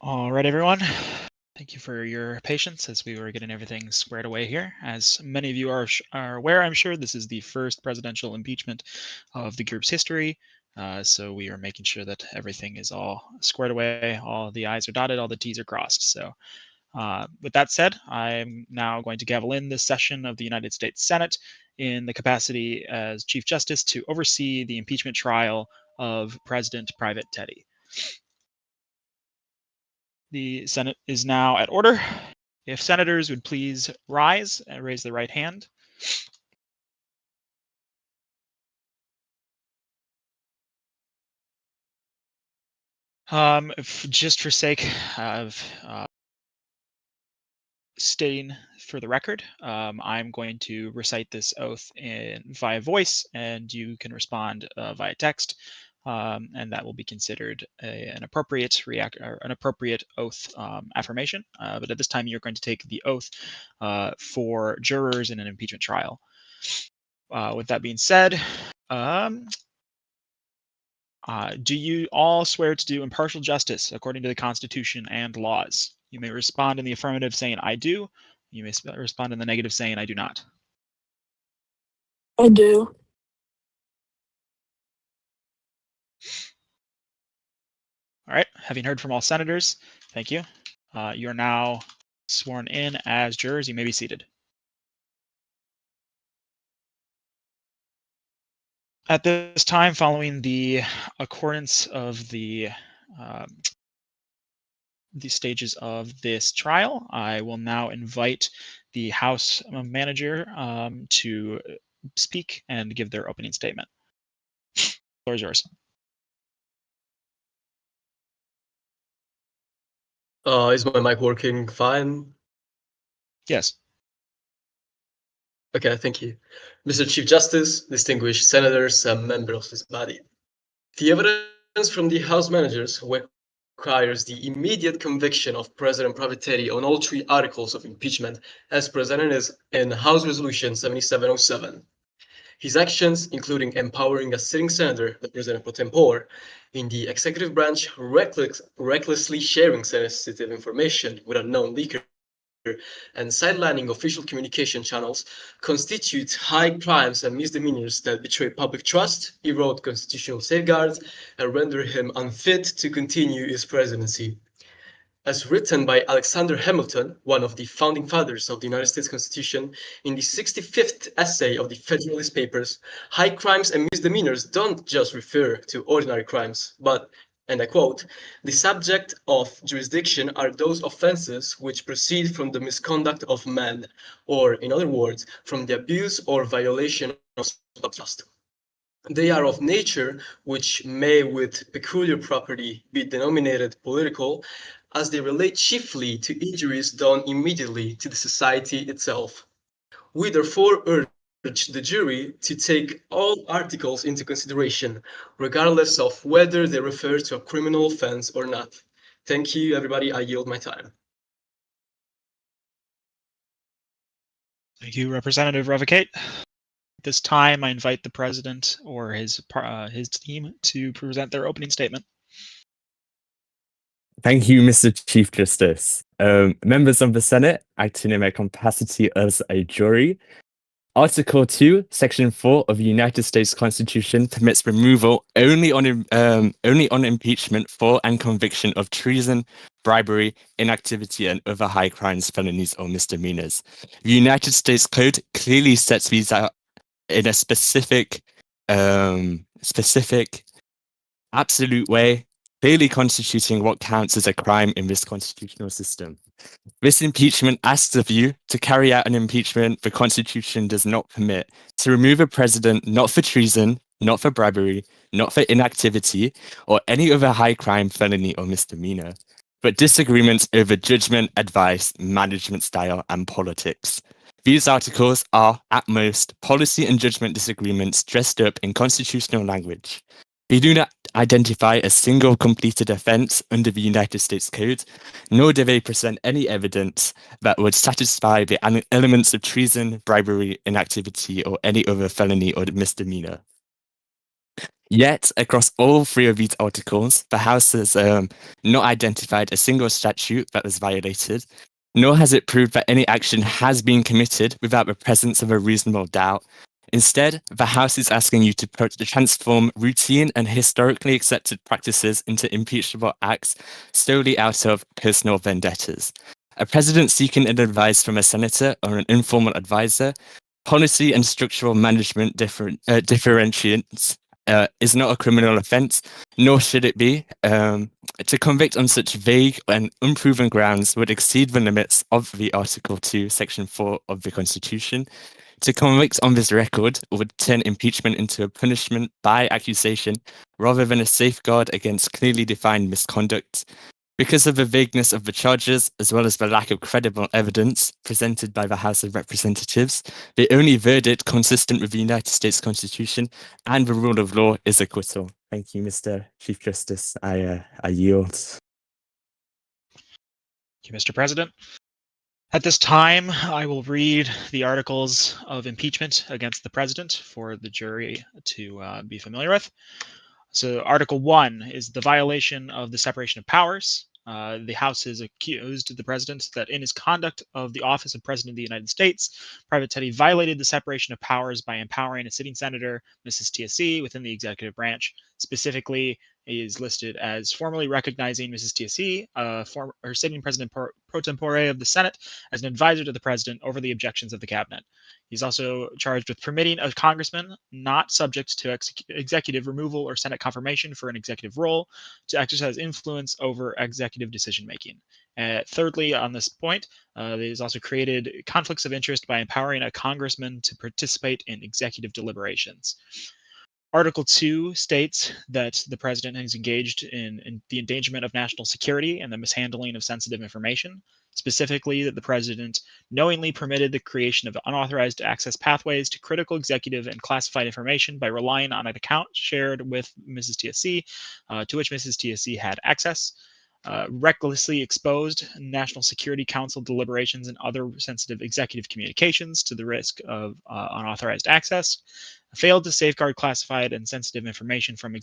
All right, everyone. Thank you for your patience as we were getting everything squared away here. As many of you are aware, I'm sure, this is the first presidential impeachment of the group's history. So we are making sure that everything is all squared away, all the I's are dotted, all the T's are crossed. So with that said, I'm now going to gavel in this session of the United States Senate in the capacity as Chief Justice to oversee the impeachment trial of President Private Teddy. The Senate is now at order. If senators would please rise and raise their right hand. Just for sake of stating for the record, I'm going to recite this oath via voice, and you can respond via text, and that will be considered an appropriate oath affirmation. But at this time, you're going to take the oath for jurors in an impeachment trial. With that being said, do you all swear to do impartial justice according to the Constitution and laws? You may respond in the affirmative saying, I do. You may respond in the negative saying, I do not. I do. All right. Having heard from all senators, thank you. You are now sworn in as jurors. You may be seated. At this time, following the accordance of the stages of this trial, I will now invite the House manager to speak and give their opening statement. The floor is yours. Is my mic working fine? Yes. Okay, thank you. Mr. Chief Justice, distinguished senators, and members of this body. The evidence from the House managers requires the immediate conviction of President Private Teddy on all three articles of impeachment as presented in House Resolution 7707. His actions, including empowering a sitting senator, the President pro tempore, in the executive branch recklessly sharing sensitive information with a known leaker, and sidelining official communication channels, constitute high crimes and misdemeanors that betray public trust, erode constitutional safeguards, and render him unfit to continue his presidency. As written by Alexander Hamilton, one of the founding fathers of the United States Constitution, in the 65th essay of the Federalist Papers, high crimes and misdemeanors don't just refer to ordinary crimes, but, and I quote, the subject of jurisdiction are those offenses which proceed from the misconduct of man, or, in other words, from the abuse or violation of trust. They are of nature which may with peculiar property be denominated political, as they relate chiefly to injuries done immediately to the society itself. We therefore urge the jury to take all articles into consideration, regardless of whether they refer to a criminal offense or not. Thank you, everybody. I yield my time. Thank you, Representative Revocate. At this time, I invite the president or his team to present their opening statement. Thank you, Mr. Chief Justice. Members of the Senate, acting in my capacity as a jury, Article 2, Section 4 of the United States Constitution permits removal only on impeachment for and conviction of treason, bribery, inactivity, and other high crimes, felonies, or misdemeanors. The United States Code clearly sets these out in a specific, absolute way, clearly constituting what counts as a crime in this constitutional system. This impeachment asks of you to carry out an impeachment the Constitution does not permit, to remove a president not for treason, not for bribery, not for inactivity, or any other high crime, felony, or misdemeanor, but disagreements over judgment, advice, management style, and politics. These articles are, at most, policy and judgment disagreements dressed up in constitutional language. They do not identify a single completed offense under the United States Code, nor do they present any evidence that would satisfy the elements of treason, bribery, inactivity, or any other felony or misdemeanor. Yet, across all three of these articles, the House has not identified a single statute that was violated, nor has it proved that any action has been committed without the presence of a reasonable doubt. Instead, the House is asking you to transform routine and historically accepted practices into impeachable acts solely out of personal vendettas. A president seeking advice from a senator or an informal advisor, policy and structural management differentiates is not a criminal offence, nor should it be. To convict on such vague and unproven grounds would exceed the limits of the Article 2, Section 4 of the Constitution. To convict on this record would turn impeachment into a punishment by accusation rather than a safeguard against clearly defined misconduct. Because of the vagueness of the charges, as well as the lack of credible evidence presented by the House of Representatives, the only verdict consistent with the United States Constitution and the rule of law is acquittal. Thank you, Mr. Chief Justice. I yield. Thank you, Mr. President. At this time, I will read the articles of impeachment against the president for the jury to be familiar with. So, Article 1 is the violation of the separation of powers. The House has accused the president that in his conduct of the office of President of the United States, Private Teddy violated the separation of powers by empowering a sitting senator, Mrs. TSC, within the executive branch. Specifically, is listed as formally recognizing Mrs. TSC, or sitting president pro tempore of the Senate, as an advisor to the president over the objections of the cabinet. He's also charged with permitting a congressman not subject to executive removal or Senate confirmation for an executive role to exercise influence over executive decision making. Thirdly, on this point, he's also created conflicts of interest by empowering a congressman to participate in executive deliberations. Article 2 states that the president has engaged in the endangerment of national security and the mishandling of sensitive information. Specifically, that the president knowingly permitted the creation of unauthorized access pathways to critical executive and classified information by relying on an account shared with Mrs. TSC, to which Mrs. TSC had access. Recklessly exposed National Security Council deliberations and other sensitive executive communications to the risk of unauthorized access. Failed to safeguard classified and sensitive information from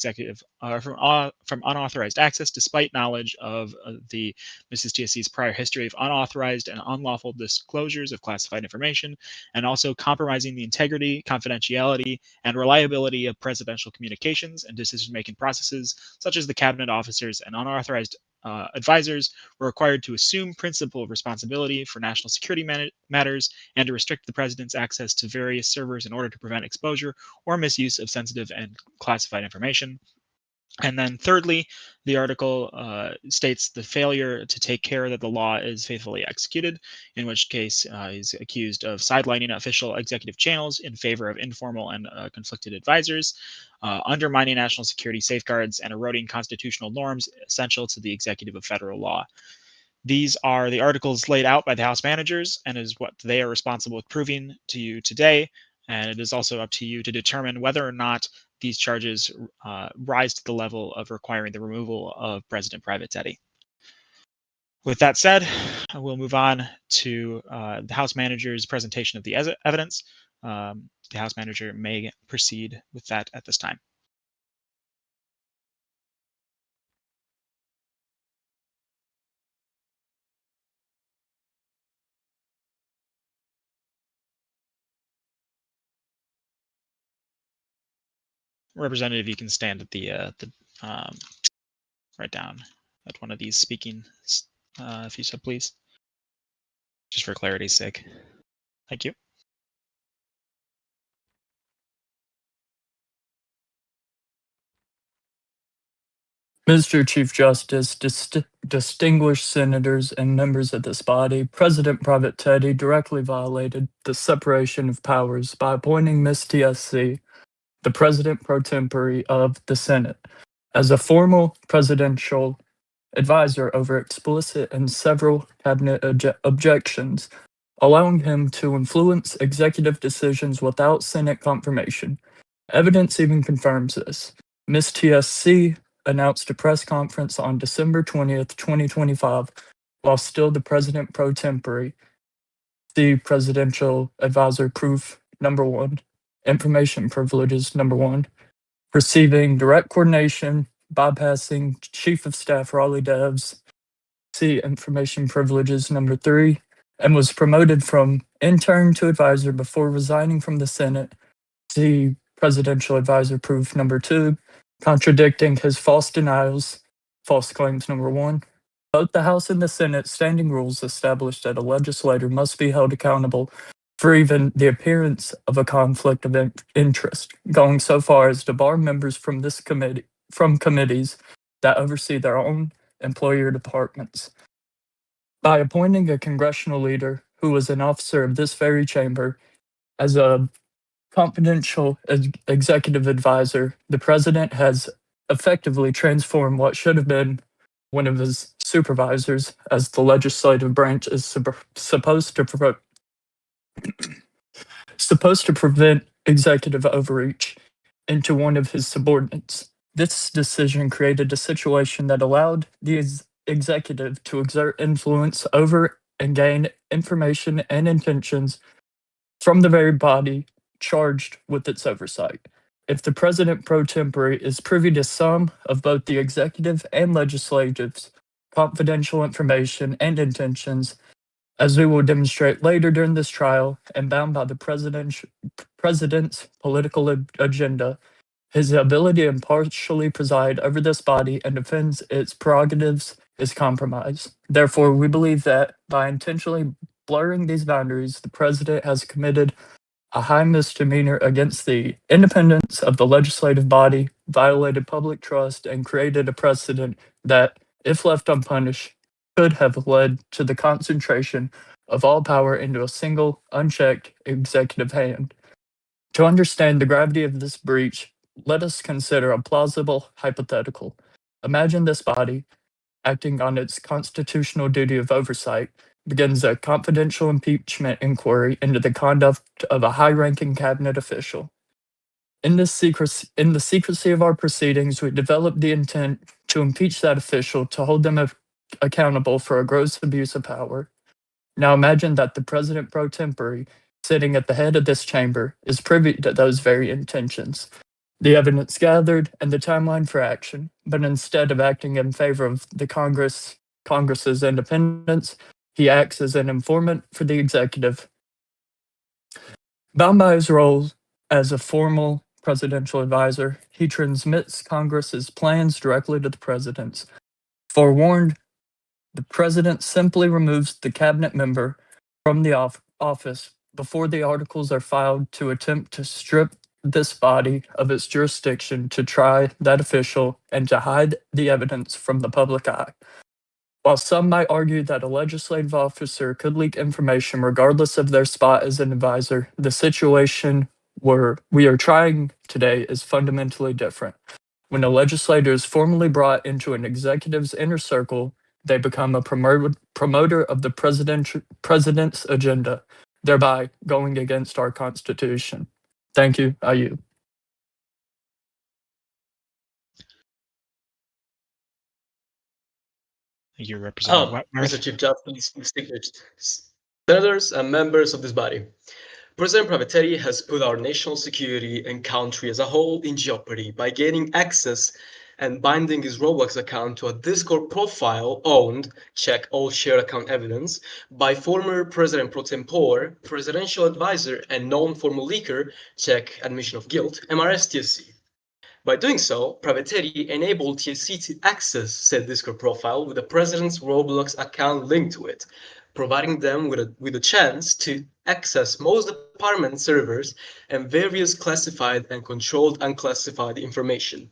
unauthorized access, despite knowledge of the Mrs. TSC's prior history of unauthorized and unlawful disclosures of classified information, and also compromising the integrity, confidentiality, and reliability of presidential communications and decision-making processes, such as the cabinet officers and unauthorized advisors were required to assume principal responsibility for national security matters and to restrict the president's access to various servers in order to prevent exposure or misuse of sensitive and classified information. And then thirdly, the article states the failure to take care that the law is faithfully executed, in which case he's accused of sidelining official executive channels in favor of informal and conflicted advisors, undermining national security safeguards, and eroding constitutional norms essential to the executive of federal law. These are the articles laid out by the House managers and is what they are responsible with proving to you today. And it is also up to you to determine whether or not these charges rise to the level of requiring the removal of President Private Teddy. With that said, we'll move on to the House manager's presentation of the evidence. The House manager may proceed with that at this time. Representative, you can stand at the right down at one of these speaking, if you so please, just for clarity's sake. Thank you. Mr. Chief Justice, distinguished senators and members of this body, President Private Teddy directly violated the separation of powers by appointing Ms. TSC, the President pro tempore of the Senate, as a formal presidential advisor over explicit and several cabinet objections, allowing him to influence executive decisions without Senate confirmation. Evidence even confirms this. Ms. TSC announced a press conference on December 20th, 2025, while still the President pro tempore. See Presidential Advisor Proof number 1, Information Privileges number 1, receiving direct coordination, bypassing Chief of Staff Raleigh Devs, see information privileges number 3, and was promoted from intern to advisor before resigning from the Senate, see presidential advisor proof number 2, contradicting his false denials, false claims number 1. Both the House and the Senate standing rules establish that a legislator must be held accountable for even the appearance of a conflict of interest, going so far as to bar members from this committee from committees that oversee their own employer departments. By appointing a congressional leader who was an officer of this very chamber as a confidential executive advisor, the president has effectively transformed what should have been one of his supervisors, as the legislative branch is supposed to prevent executive overreach, into one of his subordinates. This decision created a situation that allowed the executive to exert influence over and gain information and intentions from the very body charged with its oversight. If the president pro tempore is privy to some of both the executive and legislative's confidential information and intentions, as we will demonstrate later during this trial, and bound by the president's political agenda, his ability to impartially preside over this body and defend its prerogatives is compromised. Therefore, we believe that by intentionally blurring these boundaries, the president has committed a high misdemeanor against the independence of the legislative body, violated public trust, and created a precedent that, if left unpunished, could have led to the concentration of all power into a single, unchecked executive hand. To understand the gravity of this breach, let us consider a plausible hypothetical. Imagine this body, acting on its constitutional duty of oversight, begins a confidential impeachment inquiry into the conduct of a high-ranking cabinet official. In the secrecy of our proceedings, we develop the intent to impeach that official to hold them accountable for a gross abuse of power. Now imagine that the president pro tempore, sitting at the head of this chamber, is privy to those very intentions, the evidence gathered, and the timeline for action, but instead of acting in favor of the Congress's independence, he acts as an informant for the executive. Bound by his role as a formal presidential advisor, he transmits Congress's plans directly to the president's. Forewarned, the president simply removes the cabinet member from the office before the articles are filed to attempt to strip this body of its jurisdiction to try that official and to hide the evidence from the public eye. While some might argue that a legislative officer could leak information regardless of their spot as an advisor, the situation where we are trying today is fundamentally different. When a legislator is formally brought into an executive's inner circle, they become a promoter of the president's agenda, thereby going against our Constitution. Thank you. I yield. You're representing what, Mr. Chief Justice, distinguished senators and members of this body. President Pravetteri has put our national security and country as a whole in jeopardy by gaining access and binding his Roblox account to a Discord profile owned, check all shared account evidence, by former President pro tempore, presidential advisor, and non-formal leaker, check admission of guilt, MRS TSC. By doing so, Pravetteri enabled TSC to access said Discord profile with the president's Roblox account linked to it, providing them with a chance to access most department servers and various classified and controlled unclassified information.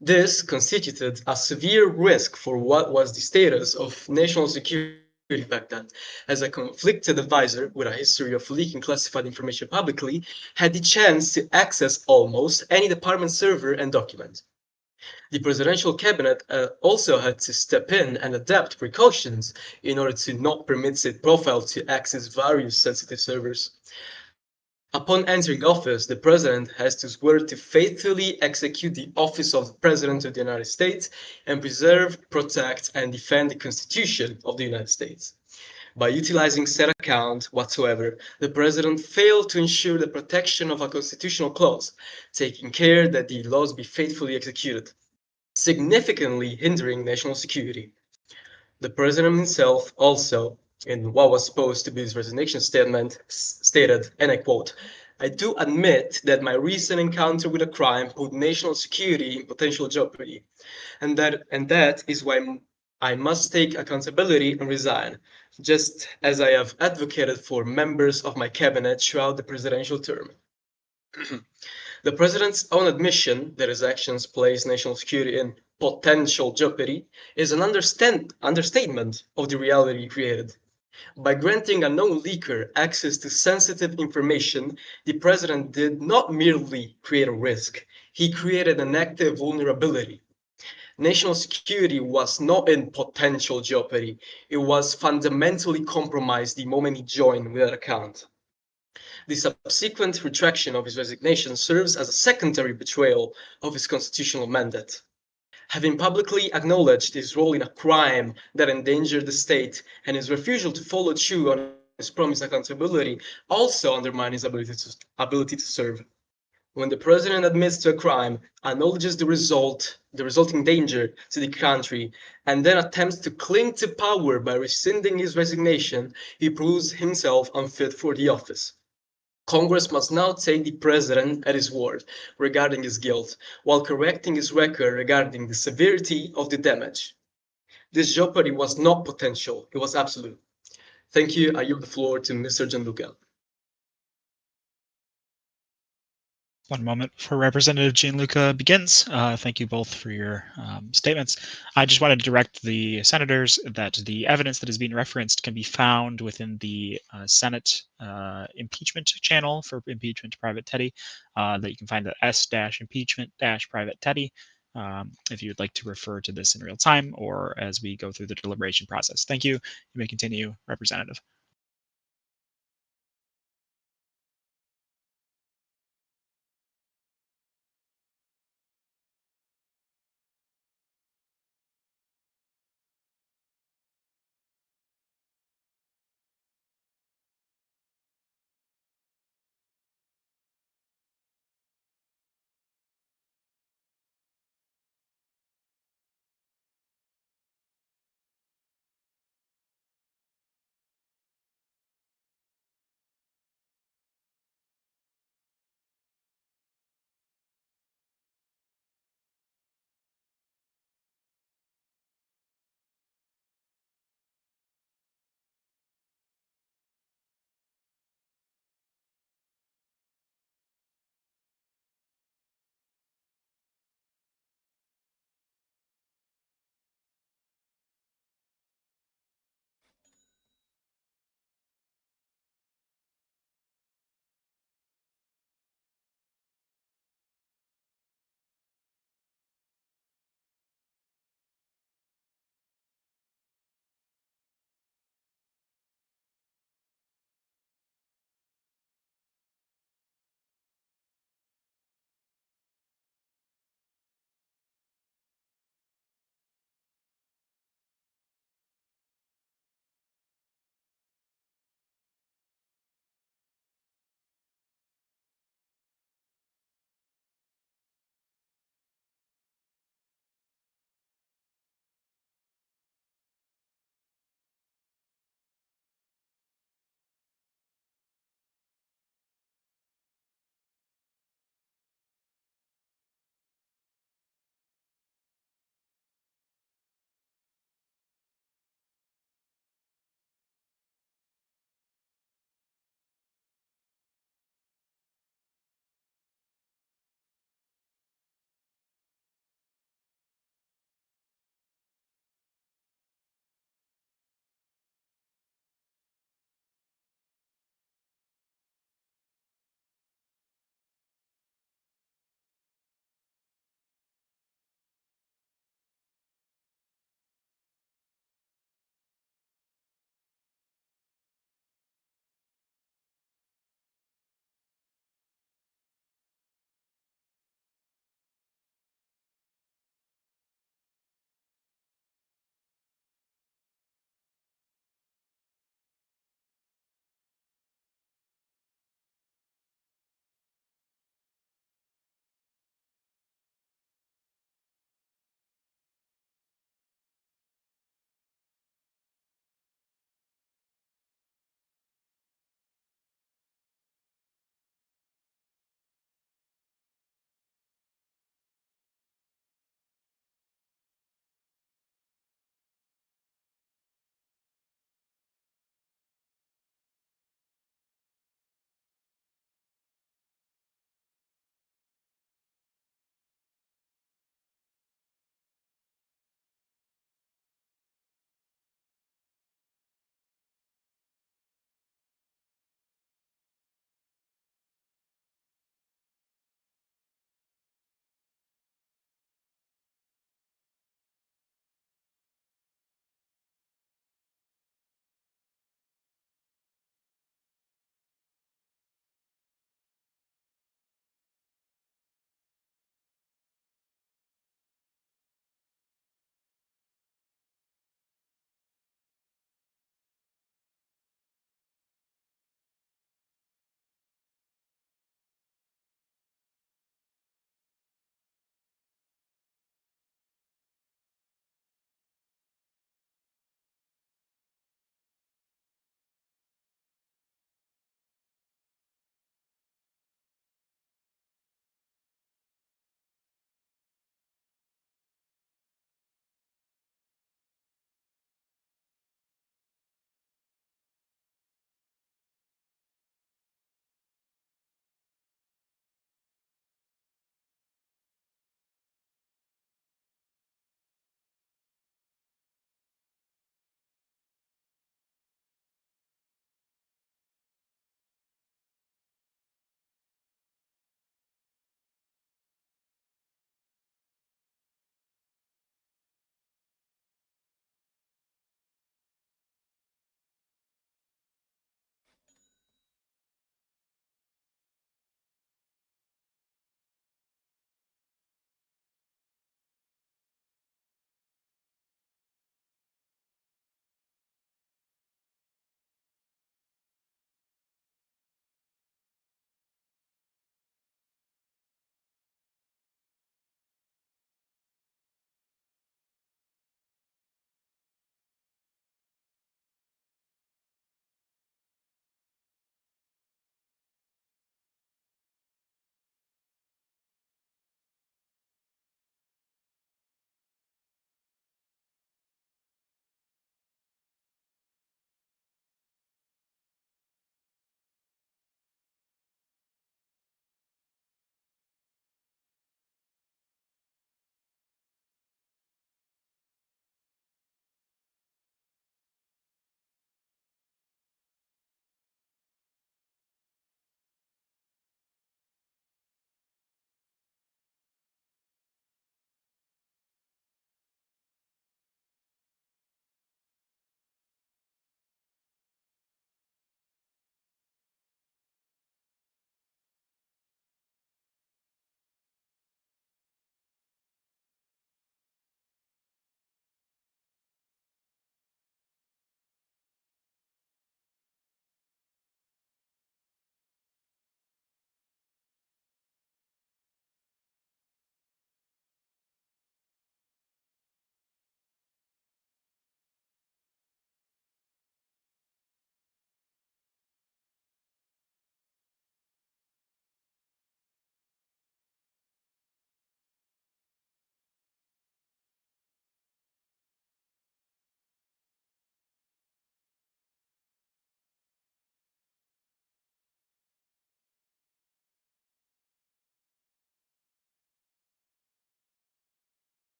This constituted a severe risk for what was the status of national security back then, as a conflicted advisor with a history of leaking classified information publicly had the chance to access almost any department server and document. The presidential cabinet also had to step in and adapt precautions in order to not permit said profile to access various sensitive servers. Upon entering office, the president has to swear to faithfully execute the office of the President of the United States and preserve, protect, and defend the Constitution of the United States. By utilizing said account whatsoever, the President failed to ensure the protection of a constitutional clause, taking care that the laws be faithfully executed, significantly hindering national security. The President himself also, in what was supposed to be his resignation statement, stated, and I quote, "I do admit that my recent encounter with a crime put national security in potential jeopardy, and that is why I must take accountability and resign, just as I have advocated for members of my cabinet throughout the presidential term." The president's own admission that his actions place national security in potential jeopardy is an understatement of the reality created. By granting a known leaker access to sensitive information, the president did not merely create a risk, he created an active vulnerability. National security was not in potential jeopardy, it was fundamentally compromised the moment he joined with that account. The subsequent retraction of his resignation serves as a secondary betrayal of his constitutional mandate. Having publicly acknowledged his role in a crime that endangered the state and his refusal to follow through on his promised accountability also undermine his ability to serve. When the president admits to a crime, acknowledges the resulting danger to the country, and then attempts to cling to power by rescinding his resignation, he proves himself unfit for the office. Congress must now take the president at his word regarding his guilt, while correcting his record regarding the severity of the damage. This jeopardy was not potential, it was absolute. Thank you. I yield the floor to Mr. Gianluca. One moment before Representative Gianluca begins. Thank you both for your statements. I just wanted to direct the senators that the evidence that is being referenced can be found within the Senate impeachment channel for impeachment Private Teddy, that you can find at s-impeachment-private Teddy, if you would like to refer to this in real time or as we go through the deliberation process. Thank you. You may continue, Representative.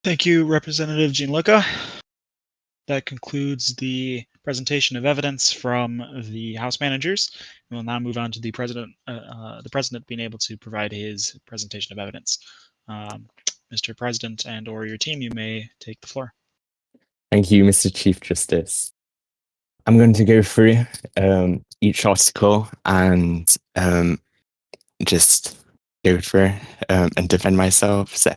Thank you, Representative Gianluca. That concludes the presentation of evidence from the House managers. We'll now move on to the president being able to provide his presentation of evidence. Mr. President and/or your team, you may take the floor. Thank you, Mr. Chief Justice. I'm going to go through each article and just go through and defend myself. So,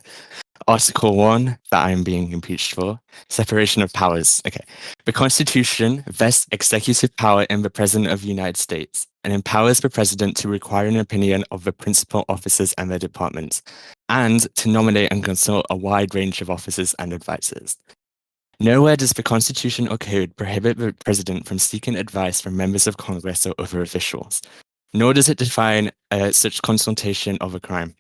Article 1 that I'm being impeached for, separation of powers. Okay. The Constitution vests executive power in the President of the United States and empowers the President to require an opinion of the principal officers and their departments, and to nominate and consult a wide range of officers and advisors. Nowhere does the Constitution or Code prohibit the President from seeking advice from members of Congress or other officials, nor does it define such consultation of a crime.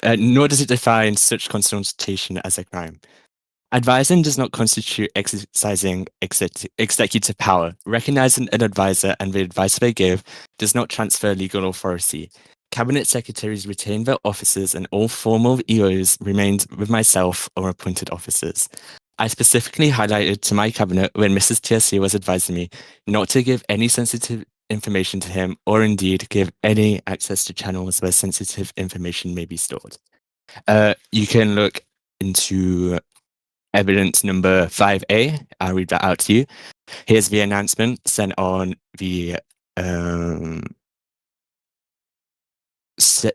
Nor does it define such consultation as a crime. Advising does not constitute exercising executive power. Recognizing an advisor and the advice they give does not transfer legal authority. Cabinet secretaries retain their offices and all formal EOs remained with myself or appointed officers. I specifically highlighted to my cabinet when Mrs. TSC was advising me not to give any sensitive information to him or indeed give any access to channels where sensitive information may be stored. You can look into evidence number 5A. I'll read that out to you. Here's the announcement sent on the sent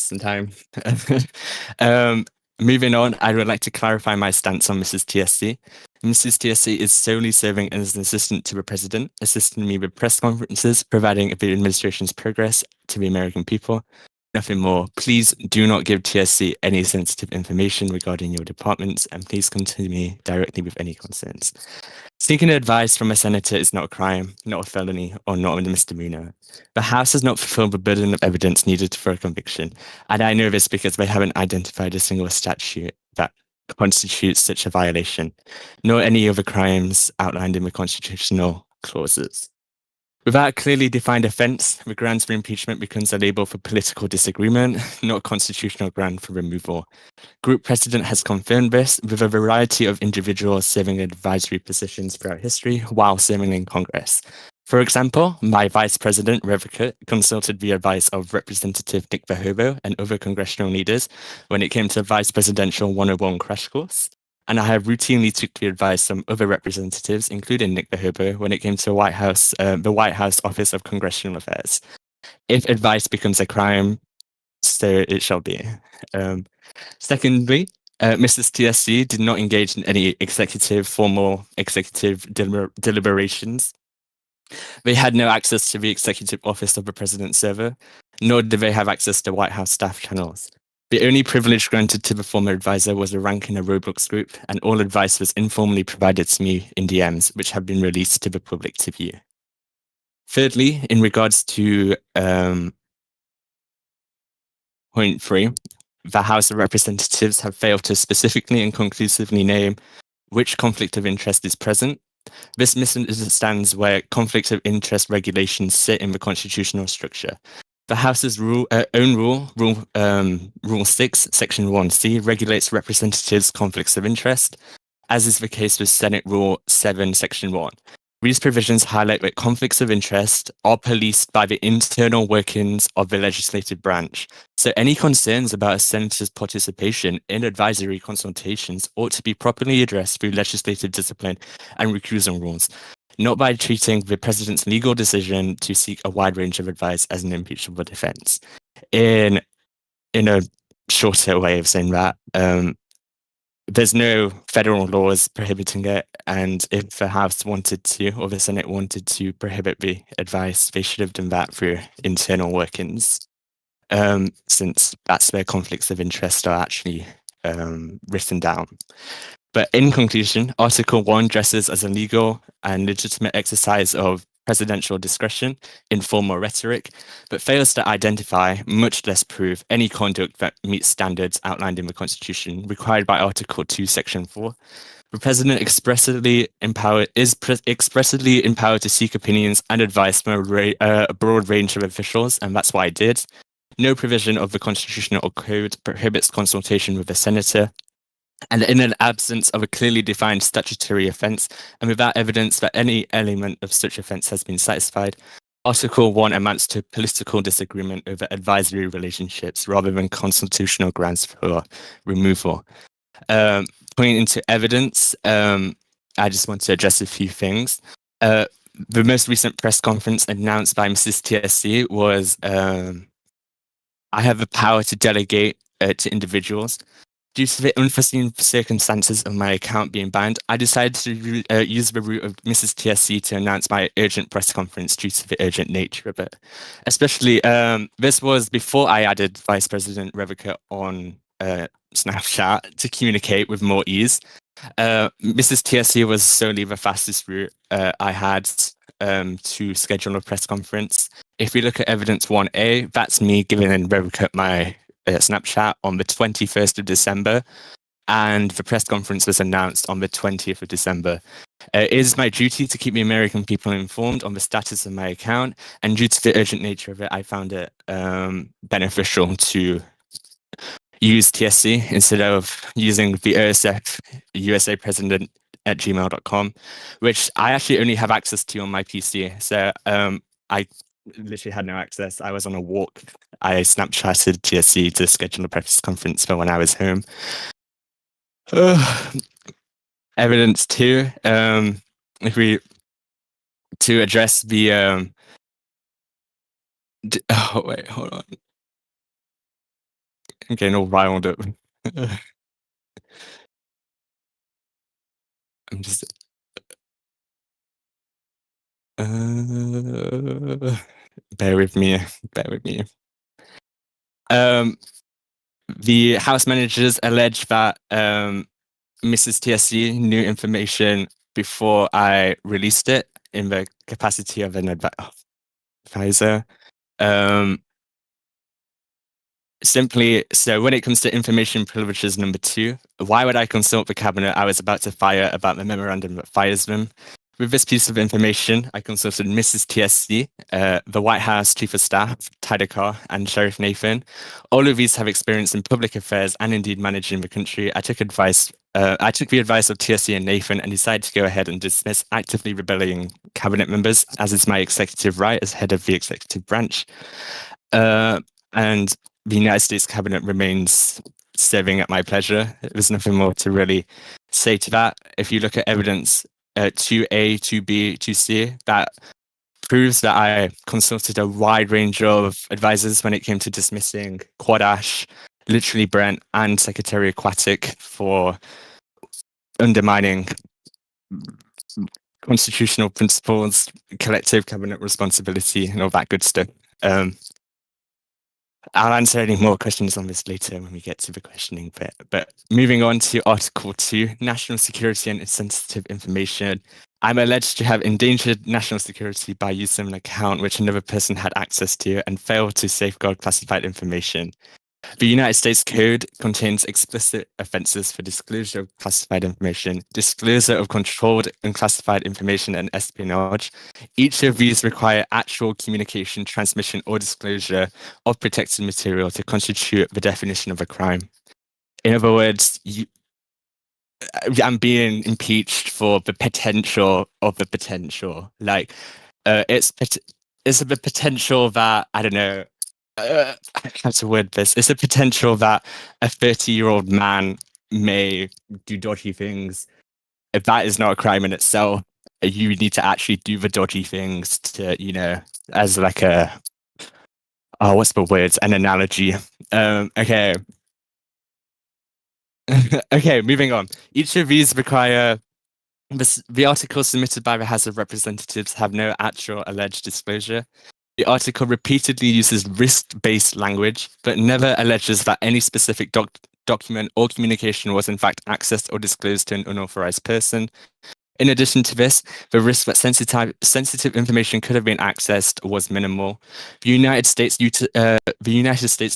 some time. Moving on, I would like to clarify my stance on Mrs. TSC. Mrs. TSC is solely serving as an assistant to the president, assisting me with press conferences, providing the administration's progress to the American people. Nothing more. Please do not give TSC any sensitive information regarding your departments, and please come to me directly with any concerns. Seeking advice from a senator is not a crime, not a felony, or not a misdemeanor. The House has not fulfilled the burden of evidence needed for a conviction, and I know this because they haven't identified a single statute that constitutes such a violation, nor any other crimes outlined in the constitutional clauses. Without a clearly defined offence, the grounds for impeachment becomes a label for political disagreement, not a constitutional ground for removal. Group precedent has confirmed this with a variety of individuals serving in advisory positions throughout history while serving in Congress. For example, my Vice President, Revocate, consulted the advice of Representative Nick Verhoeven and other congressional leaders when it came to Vice Presidential 101 crash course. And I have routinely took the advice from other representatives, including Nick Verhoeven, when it came to the White House Office of Congressional Affairs. If advice becomes a crime, so it shall be. Secondly, Mrs. TSC did not engage in any formal executive deliberations. They had no access to the executive office of the president's server, nor did they have access to White House staff channels. The only privilege granted to the former advisor was a rank in a Roblox group, and all advice was informally provided to me in DMs, which have been released to the public to view. Thirdly, in regards to point 3, the House of Representatives have failed to specifically and conclusively name which conflict of interest is present. This misunderstands where conflicts of interest regulations sit in the constitutional structure. The House's Rule 6, Section 1C, regulates representatives' conflicts of interest, as is the case with Senate Rule 7, Section 1. These provisions highlight that conflicts of interest are policed by the internal workings of the legislative branch. So any concerns about a senator's participation in advisory consultations ought to be properly addressed through legislative discipline and recusal rules, not by treating the president's legal decision to seek a wide range of advice as an impeachable defense. In a shorter way of saying that, there's no federal laws prohibiting it, and if the House wanted to, or the Senate wanted to prohibit the advice, they should have done that through internal workings, since that's where conflicts of interest are actually written down. But in conclusion, Article 1 dresses as a legal and legitimate exercise of presidential discretion in formal rhetoric, but fails to identify, much less prove, any conduct that meets standards outlined in the Constitution required by Article 2, Section 4. The President is expressly empowered to seek opinions and advice from a broad range of officials, and that's what I did. No provision of the Constitution or Code prohibits consultation with a senator. And in an absence of a clearly defined statutory offence, and without evidence that any element of such offence has been satisfied, Article 1 amounts to political disagreement over advisory relationships rather than constitutional grounds for removal. Pointing to evidence, I just want to address a few things. The most recent press conference announced by Mrs. TSC was, I have the power to delegate to individuals. Due to the unforeseen circumstances of my account being banned, I decided to use the route of Mrs. TSC to announce my urgent press conference due to the urgent nature of it. Especially, this was before I added Vice President Revica on Snapchat to communicate with more ease. Mrs. TSC was solely the fastest route I had to schedule a press conference. If we look at evidence 1A, that's me giving Revica my Snapchat on the 21st of December, and the press conference was announced on the 20th of December. It is my duty to keep the American people informed on the status of my account, and due to the urgent nature of it, I found it beneficial to use TSC instead of using the OSF USA President at gmail.com, which I actually only have access to on my PC. So I literally had no access. I was on a walk. I Snapchatted TSC to schedule a press conference for when I was home. Evidence 2, if we to address the oh wait, hold on. I'm getting all riled up. I'm just bear with me. The House managers allege that Mrs. TSC knew information before I released it in the capacity of an advisor. Simply, so when it comes to information privileges number 2, why would I consult the cabinet I was about to fire about the memorandum that fires them? With this piece of information, I consulted Mrs. TSC, the White House Chief of Staff, Tyler Carr, and Sheriff Nathan. All of these have experience in public affairs and indeed managing the country. I took the advice of TSC and Nathan and decided to go ahead and dismiss actively rebelling cabinet members, as is my executive right as head of the executive branch. And the United States cabinet remains serving at my pleasure. There's nothing more to really say to that. If you look at evidence 2A, 2B, 2C, that proves that I consulted a wide range of advisors when it came to dismissing Quadash, literally Brent, and Secretary Aquatic for undermining constitutional principles, collective cabinet responsibility, and all that good stuff. I'll answer any more questions on this later when we get to the questioning bit. But moving on to Article 2, National Security and Sensitive Information. I'm alleged to have endangered national security by use of an account which another person had access to and failed to safeguard classified information. The United States Code contains explicit offences for disclosure of classified information, disclosure of controlled and classified information, and espionage. Each of these require actual communication, transmission, or disclosure of protected material to constitute the definition of a crime. In other words, I'm being impeached for the potential of the potential. Like, it's the potential that, I don't know, I have to word this. It's a potential that a 30-year-old man may do dodgy things. If that is not a crime in itself, you need to actually do the dodgy things to, as like what's the words? An analogy. Okay. Okay, moving on. Each of these require the articles submitted by the House of Representatives have no actual alleged disclosure. The article repeatedly uses risk-based language, but never alleges that any specific document or communication was in fact accessed or disclosed to an unauthorized person. In addition to this, the risk that sensitive information could have been accessed was minimal. The United States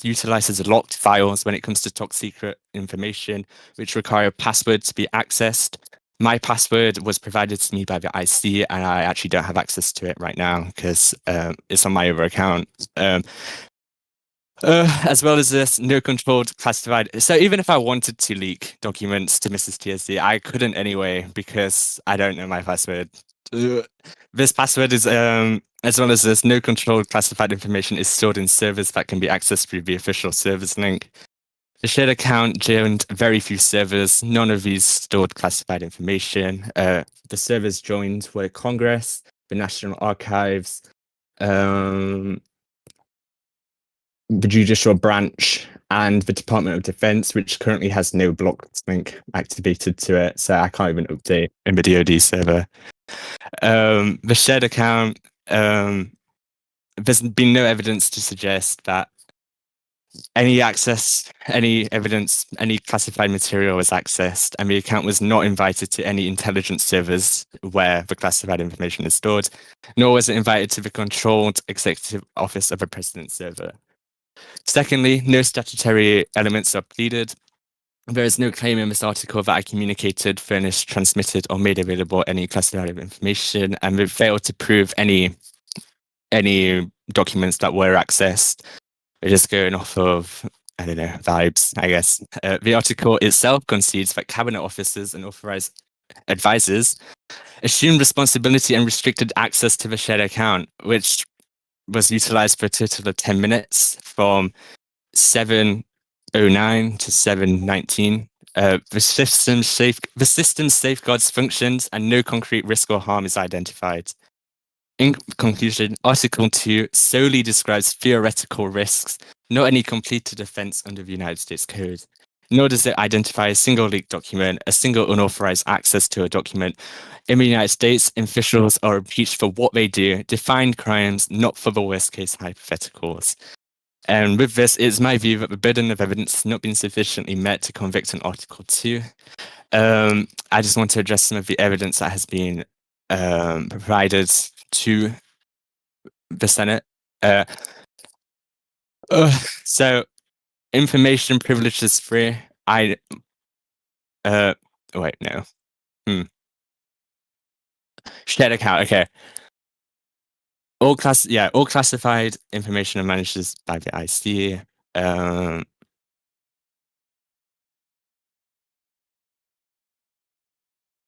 utilizes locked files when it comes to top secret information, which require a password to be accessed. My password was provided to me by the IC, and I actually don't have access to it right now because it's on my other account. As well as this, no controlled classified. So even if I wanted to leak documents to Mrs. TSC, I couldn't anyway because I don't know my password. This password is, as well as this, no controlled classified information is stored in servers that can be accessed through the official servers link. The shared account joined very few servers. None of these stored classified information. The servers joined were Congress, the National Archives, the Judicial Branch, and the Department of Defense, which currently has no blocked link activated to it, so I can't even update in the DoD server. The shared account, there's been no evidence to suggest that any access, any evidence, any classified material was accessed, and the account was not invited to any intelligence servers where the classified information is stored, nor was it invited to the controlled executive office of a president server. Secondly, no statutory elements are pleaded. There is no claim in this article that I communicated, furnished, transmitted, or made available any classified information, and we failed to prove any documents that were accessed. We're just going off of, I don't know, vibes, I guess. The article itself concedes that cabinet officers and authorized advisors assumed responsibility and restricted access to the shared account, which was utilized for a total of 10 minutes from 7:09 to 7:19. The system safeguards functions and no concrete risk or harm is identified. In conclusion, Article 2 solely describes theoretical risks, not any completed offence under the United States Code. Nor does it identify a single leaked document, a single unauthorized access to a document. In the United States, officials are impeached for what they do, defined crimes, not for the worst case hypotheticals. And with this, it's my view that the burden of evidence has not been sufficiently met to convict on Article 2. I just want to address some of the evidence that has been provided to the Senate. So, information privilege is free. Wait, no. Shared account, okay. All classified information are managed by the IC.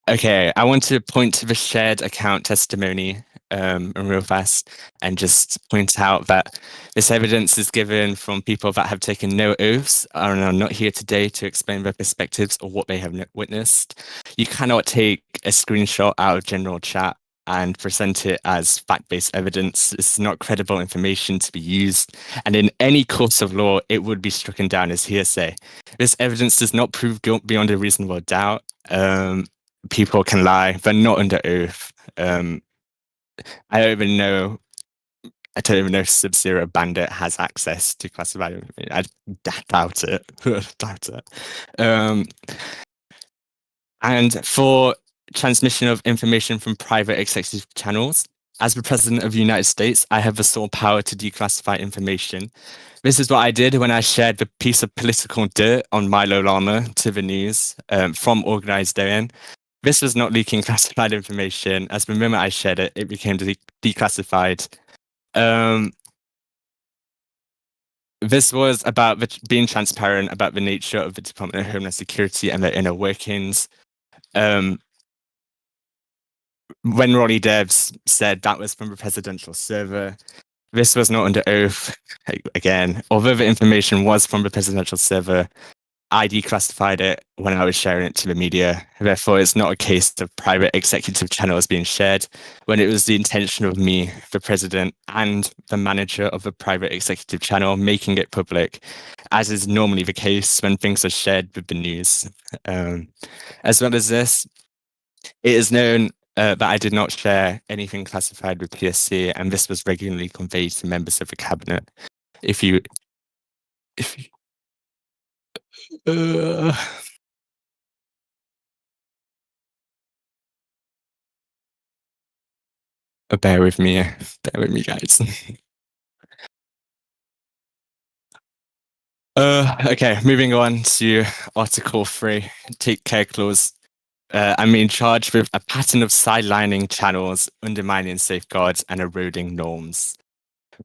Okay, I want to point to the shared account testimony real fast and just point out that this evidence is given from people that have taken no oaths and are not here today to explain their perspectives or what they have witnessed. You cannot take a screenshot out of general chat and present it as fact-based evidence. It's not credible information to be used, and in any court of law, it would be stricken down as hearsay. This evidence does not prove guilt beyond a reasonable doubt. People can lie, but not under oath. I don't even know if Sub-Zero Bandit has access to classified information. I doubt it. Doubt it. And for transmission of information from private executive channels, as the President of the United States, I have the sole power to declassify information. This is what I did when I shared the piece of political dirt on Milo Lama to the news from Organized Dayan. This was not leaking classified information, as the moment I shared it, it became declassified. This was about being transparent about the nature of the Department of Homeland Security and their inner workings. When Ronnie Debs said that was from the presidential server, this was not under oath. Again, although the information was from the presidential server, I declassified it when I was sharing it to the media. Therefore, it's not a case of private executive channels being shared when it was the intention of me, the president, and the manager of the private executive channel making it public, as is normally the case when things are shared with the news. As well as this, it is known that I did not share anything classified with PSC, and this was regularly conveyed to members of the cabinet. If you bear with me, guys. Okay, moving on to Article 3, Take Care Clause. I'm being charged with a pattern of sidelining channels, undermining safeguards, and eroding norms.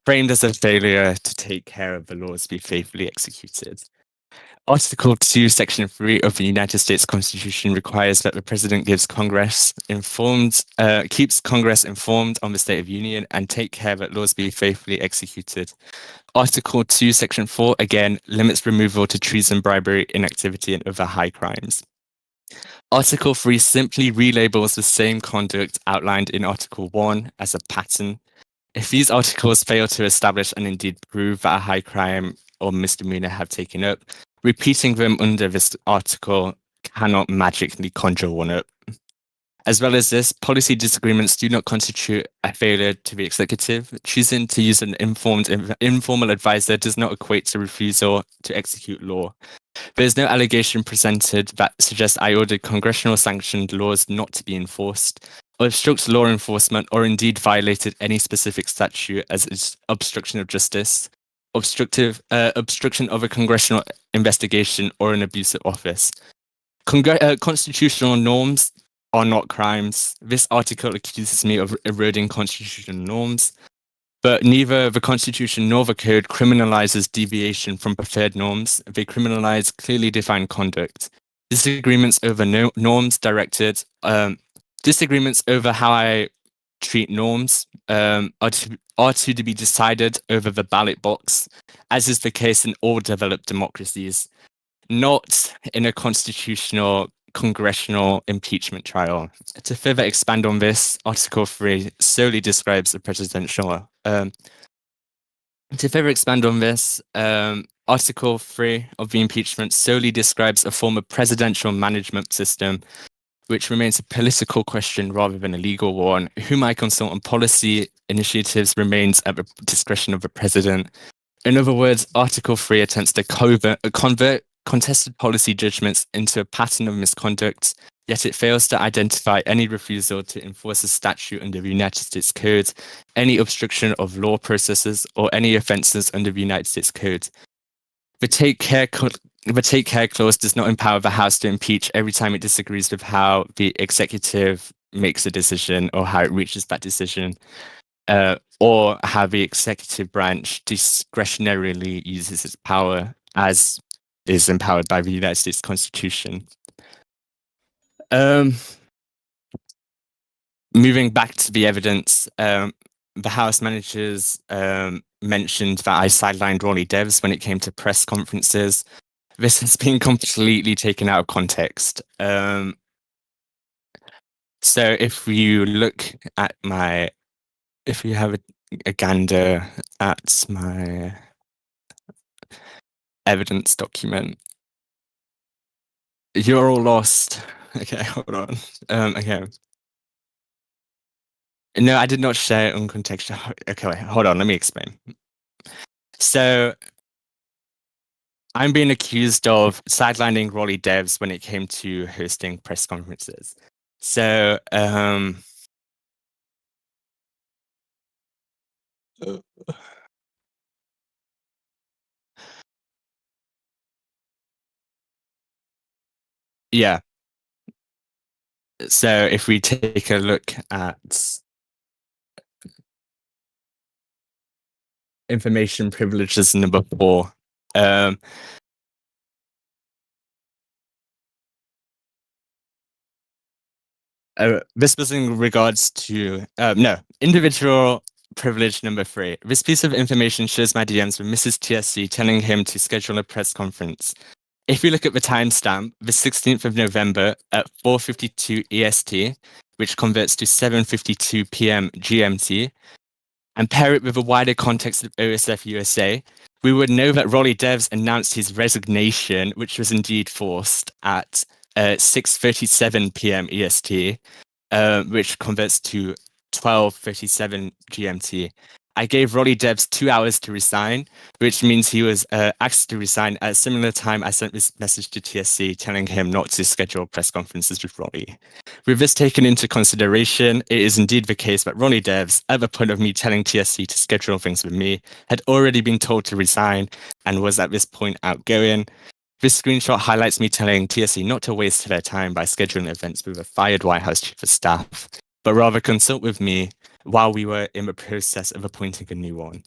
framed as a failure to take care of the laws be faithfully executed. Article 2, Section 3 of the United States Constitution requires that the President keeps Congress informed on the State of Union and take care that laws be faithfully executed. Article 2, Section 4, again, limits removal to treason, bribery, inactivity, and other high crimes. Article 3 simply relabels the same conduct outlined in Article 1 as a pattern. If these articles fail to establish and indeed prove that a high crime or misdemeanor have taken up, repeating them under this article cannot magically conjure one up. As well as this, policy disagreements do not constitute a failure to the executive. Choosing to use an informal advisor does not equate to refusal to execute law. There is no allegation presented that suggests I ordered congressional sanctioned laws not to be enforced, or obstructs law enforcement, or indeed violated any specific statute as obstruction of justice, obstruction of a congressional investigation, or an abuse of office. Constitutional norms are not crimes. This article accuses me of eroding constitutional norms, but neither the Constitution nor the Code criminalizes deviation from preferred norms. They criminalize clearly defined conduct. Disagreements over disagreements over how I treat norms are to be decided over the ballot box, as is the case in all developed democracies, not in a constitutional congressional impeachment trial. To further expand on this, Article 3 solely describes the presidential. Article 3 of the impeachment solely describes a form of presidential management system, which remains a political question rather than a legal one. Whom I consult on policy initiatives remains at the discretion of the president. In other words, Article 3 attempts to convert contested policy judgments into a pattern of misconduct, yet it fails to identify any refusal to enforce a statute under the United States Code, any obstruction of law processes, or any offences under the United States Code. The Take Care clause does not empower the House to impeach every time it disagrees with how the executive makes a decision or how it reaches that decision, or how the executive branch discretionarily uses its power as is empowered by the United States Constitution. Moving back to the evidence, the House managers mentioned that I sidelined Raleigh Devs when it came to press conferences. This has been completely taken out of context. So if you look at if you have a gander at my evidence document, you're all lost. Okay, hold on. Okay. No, I did not share uncontextual. Okay, wait, hold on, let me explain. So I'm being accused of sidelining Raleigh Devs when it came to hosting press conferences. So yeah. So if we take a look at information privileges number 4, this was in regards to individual privilege number 3. This piece of information shows my DMs with Mrs. TSC telling him to schedule a press conference. If you look at the timestamp, the 16th of November at 4:52 EST, which converts to 7:52 PM GMT, and pair it with the wider context of OSF USA, we would know that Raleigh Devs announced his resignation, which was indeed forced, at 6:37 PM EST, which converts to 12:37 GMT. I gave Raleigh Devs 2 hours to resign, which means he was asked to resign at a similar time I sent this message to TSC telling him not to schedule press conferences with Raleigh. With this taken into consideration, it is indeed the case that Raleigh Devs, at the point of me telling TSC to schedule things with me, had already been told to resign and was at this point outgoing. This screenshot highlights me telling TSC not to waste their time by scheduling events with a fired White House chief of staff, but rather consult with me while we were in the process of appointing a new one.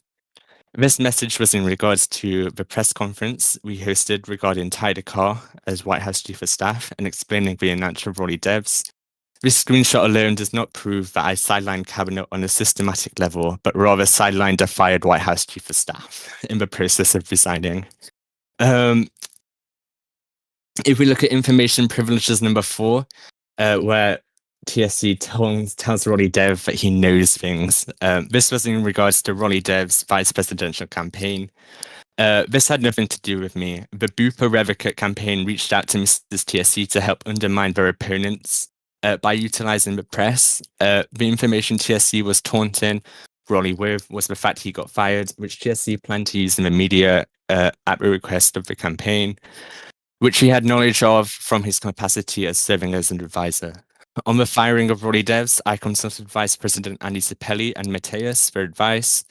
This message was in regards to the press conference we hosted regarding Tyler Carr as White House Chief of Staff and explaining the announcement of Rolly Devs. This screenshot alone does not prove that I sidelined Cabinet on a systematic level, but rather sidelined a fired White House Chief of Staff in the process of resigning. If we look at information privileges number 4, where TSC tells Rolly Dev that he knows things. This was in regards to Rolly Dev's vice presidential campaign. This had nothing to do with me. The Bupa Revocate campaign reached out to Mrs. TSC to help undermine their opponents by utilizing the press. The information TSC was taunting Rolly with was the fact he got fired, which TSC planned to use in the media at the request of the campaign, which he had knowledge of from his capacity as serving as an advisor. On the firing of Rolly Devs, I consulted Vice President Andy Cipelli and Mateus for advice.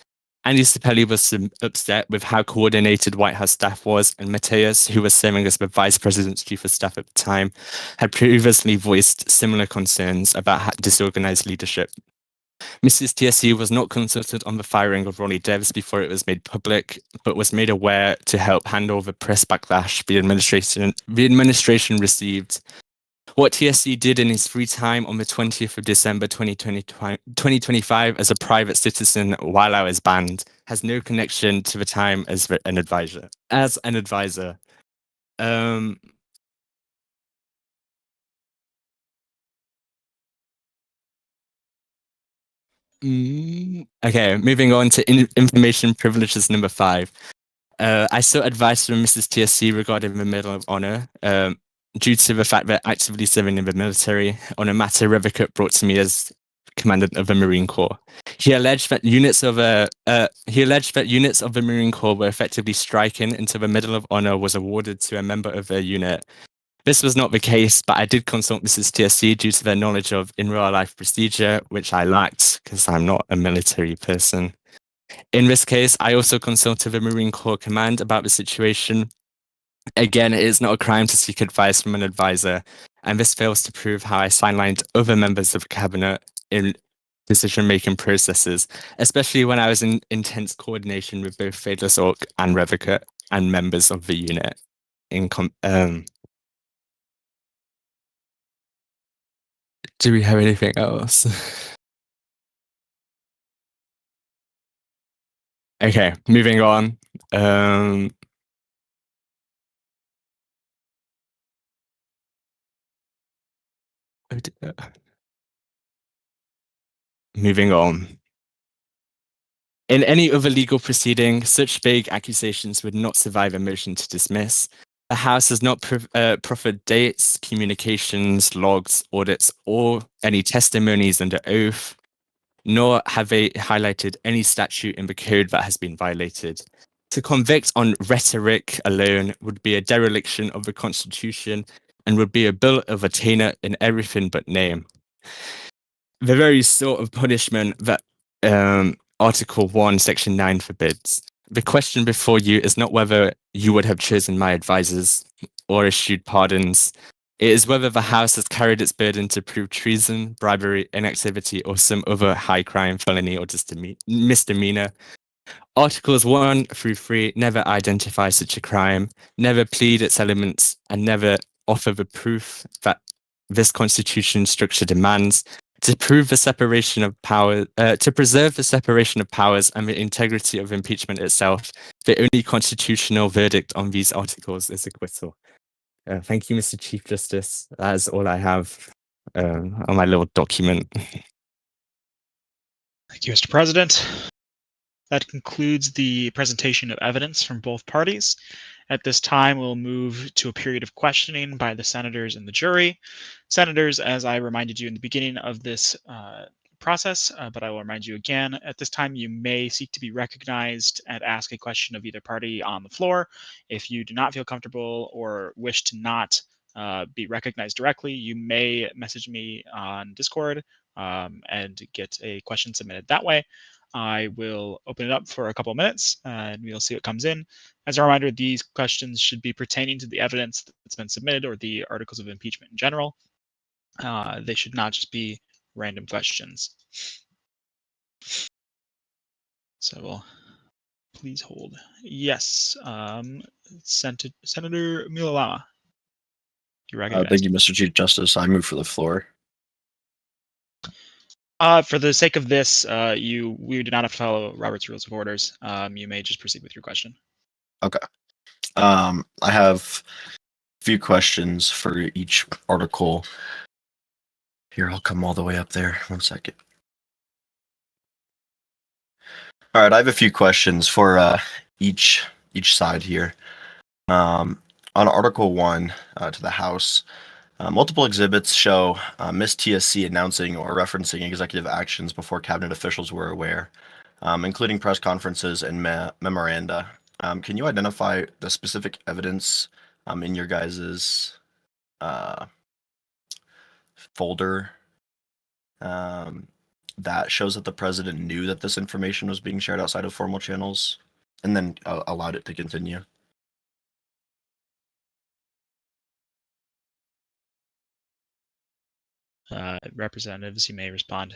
Andy Cipelli was upset with how coordinated White House staff was, and Mateus, who was serving as the Vice President's Chief of Staff at the time, had previously voiced similar concerns about disorganized leadership. Mrs. TSC was not consulted on the firing of Rolly Devs before it was made public, but was made aware to help handle the press backlash the administration received. What TSC did in his free time on the 20th of December 2025 as a private citizen while I was banned has no connection to the time as an advisor. Okay, moving on to information privileges number 5. I sought advice from Mrs. TSC regarding the Medal of Honor due to the fact that actively serving in the military on a matter Revocate brought to me as Commandant of the Marine Corps. He alleged that units of the Marine Corps were effectively striking until the Medal of Honor was awarded to a member of their unit. This was not the case, but I did consult Mrs. TSC due to their knowledge of in real life procedure, which I lacked because I'm not a military person. In this case, I also consulted the Marine Corps Command about the situation. Again, it is not a crime to seek advice from an advisor, and this fails to prove how I sidelined other members of Cabinet in decision-making processes, especially when I was in intense coordination with both Fadeless Orc and Revocate and members of the unit. Do we have anything else? Okay, moving on. Moving on. In any other legal proceeding, such vague accusations would not survive a motion to dismiss. The House has not proffered dates, communications, logs, audits, or any testimonies under oath, nor have they highlighted any statute in the code that has been violated. To convict on rhetoric alone would be a dereliction of the Constitution and would be a bill of attainder in everything but name. The very sort of punishment that Article 1, Section 9 forbids. The question before you is not whether you would have chosen my advisors or issued pardons. It is whether the House has carried its burden to prove treason, bribery, inactivity, or some other high crime, felony, or misdemeanor. Articles 1 through 3 never identify such a crime, never plead its elements, and never offer the proof that this Constitution structure demands. To prove the separation of power, to preserve the separation of powers and the integrity of impeachment itself, the only constitutional verdict on these articles is acquittal. Thank you, Mr. Chief Justice. That is all I have on my little document. Thank you, Mr. President. That concludes the presentation of evidence from both parties. At this time, we'll move to a period of questioning by the senators and the jury. Senators, as I reminded you in the beginning of this process, but I will remind you again, at this time you may seek to be recognized and ask a question of either party on the floor. If you do not feel comfortable or wish to not be recognized directly, you may message me on Discord and get a question submitted that way. I will open it up for a couple of minutes and we'll see what comes in. As a reminder, these questions should be pertaining to the evidence that's been submitted or the articles of impeachment in general. They should not just be random questions. So we'll please hold. Yes, Senator Mililama. You recognize. Thank you, Mr. Chief Justice. I move for the floor. For the sake of this, we do not have to follow Robert's Rules of Orders. You may just proceed with your question. Okay. I have a few questions for each article. Here, I'll come all the way up there. 1 second. All right, I have a few questions for each side here. On Article 1 to the House, multiple exhibits show Ms. TSC announcing or referencing executive actions before cabinet officials were aware, including press conferences and memoranda. Can you identify the specific evidence in your guys's folder that shows that the president knew that this information was being shared outside of formal channels and then allowed it to continue? Representatives, you may respond.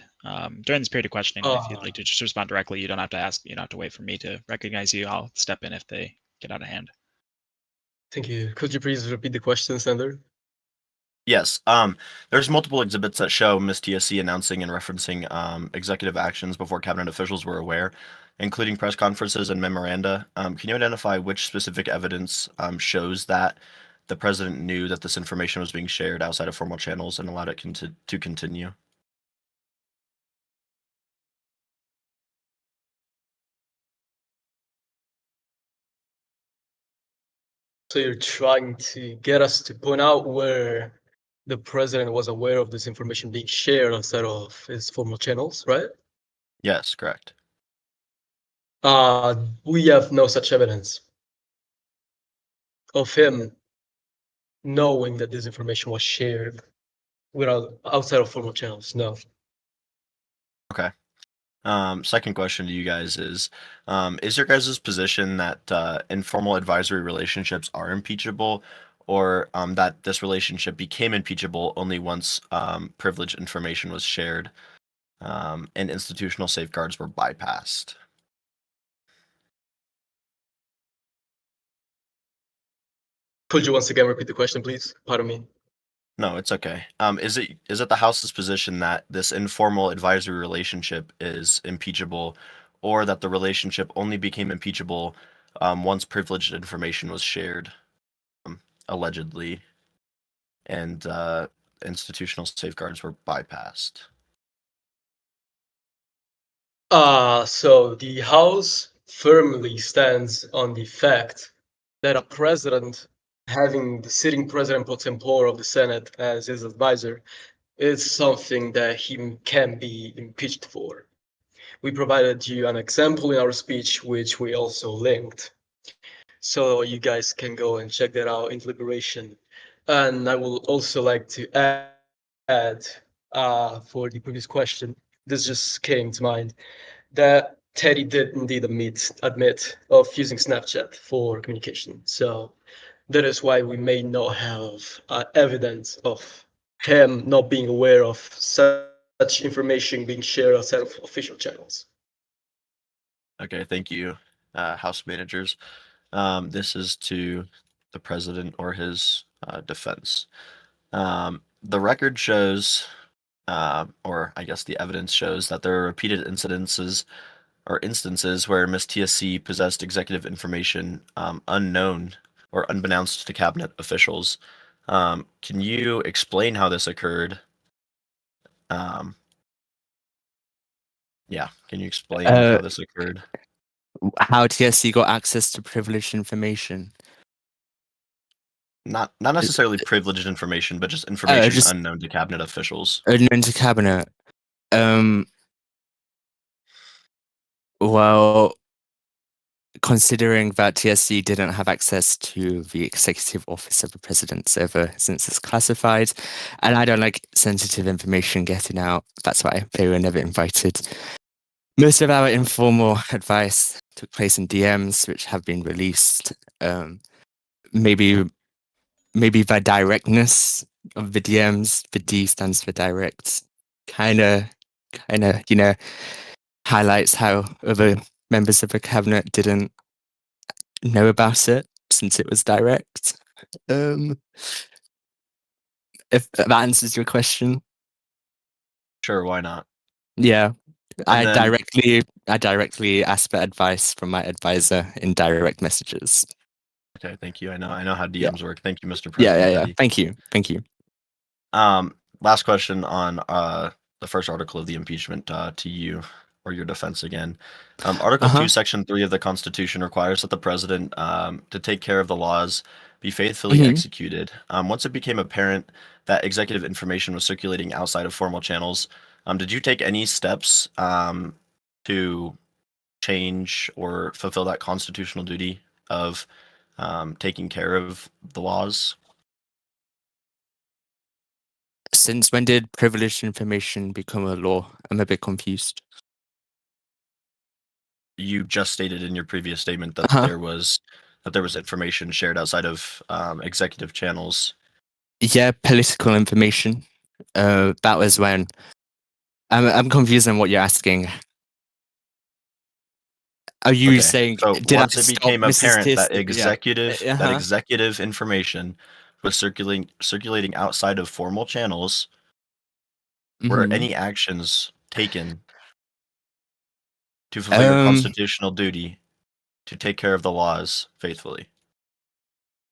During this period of questioning, if you'd like to just respond directly, you don't have to ask, you don't have to wait for me to recognize you. I'll step in if they get out of hand. Thank you. Could you please repeat the question, Senator? Yes. There's multiple exhibits that show Ms. TSC announcing and referencing executive actions before cabinet officials were aware, including press conferences and memoranda. Can you identify which specific evidence shows that the president knew that this information was being shared outside of formal channels and allowed it to continue? So you're trying to get us to point out where the president was aware of this information being shared outside of his formal channels, right? Yes, correct. We have no such evidence of him knowing that this information was shared without outside of formal channels. No. Okay. Second question to you guys is your guys' position that informal advisory relationships are impeachable, or that this relationship became impeachable only once privileged information was shared and institutional safeguards were bypassed? Could you once again repeat the question, please? Pardon me. No, it's okay. Is it the House's position that this informal advisory relationship is impeachable, or that the relationship only became impeachable once privileged information was shared, allegedly, and institutional safeguards were bypassed? So the House firmly stands on the fact that a president having the sitting president pro tempore of the Senate as his advisor is something that he can be impeached for. We provided you an example in our speech, which we also linked. So you guys can go and check that out in deliberation. And I will also like to add for the previous question, this just came to mind, that Teddy did indeed admit of using Snapchat for communication. So that is why we may not have evidence of him not being aware of such information being shared outside of official channels. Okay, thank you, House managers. This is to the president or his defense. The record shows, or I guess the evidence shows, that there are repeated instances where Ms. TSC possessed executive information unknown or unbeknownst to cabinet officials. Can you explain how this occurred? Can you explain how this occurred? How TSC got access to privileged information? Not necessarily privileged information, but just information just unknown to cabinet officials. unknown to cabinet. Well, considering that TSC didn't have access to the executive office of the president ever since it's classified, and I don't like sensitive information getting out, that's why they were never invited. Most of our informal advice took place in DMs, which have been released. Maybe the directness of the DMs, the D stands for direct, kind of, highlights how other members of the cabinet didn't know about it since it was direct. If that answers your question. Sure, why not? Yeah. I then- directly asked for advice from my advisor in direct messages. Okay, thank you. I know how DMs work. Thank you, Mr. Yeah, President. yeah. Thank you. Last question on the first article of the impeachment to you or your defense again. Article 2, Section 3 of the Constitution requires that the president to take care of the laws be faithfully executed. Once it became apparent that executive information was circulating outside of formal channels, did you take any steps to change or fulfill that constitutional duty of taking care of the laws? Since when did privileged information become a law? I'm a bit confused. You just stated in your previous statement that there was information shared outside of executive channels. Yeah, political information. That was when. I'm confused on what you're asking. Are you saying so did once I it stop became Mrs. apparent Tis? that executive information was circulating outside of formal channels, were any actions taken to fulfill your constitutional duty to take care of the laws faithfully?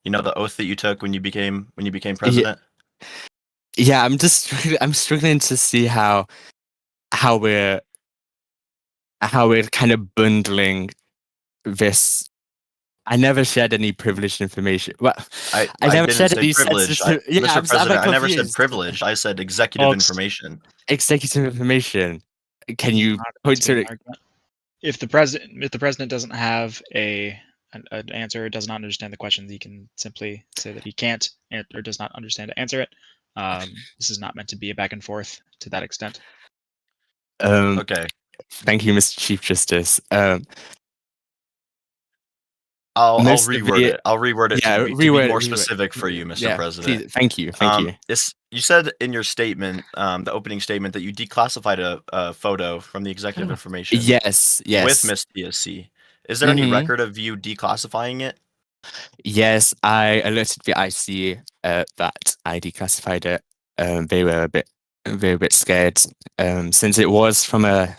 You know the oath that you took when you became president? Yeah, I'm struggling to see how we're kind of bundling this. I never shared any privileged information. Well, I never didn't shared say any privilege. Mr. President, I never said privilege. I said executive information. Executive information. Can you point to it? If the president doesn't have an answer, does not understand the questions, he can simply say that he can't or does not understand to answer it. This is not meant to be a back and forth to that extent. Okay. Thank you, Mr. Chief Justice. I'll reword it. I'll reword it to be more specific for you, Mr. President. Please, thank you. You said in your statement, the opening statement, that you declassified a photo from the executive information. Yes. With Miss TSC. Is there any record of you declassifying it? Yes, I alerted the IC that I declassified it. They were a bit scared since it was from a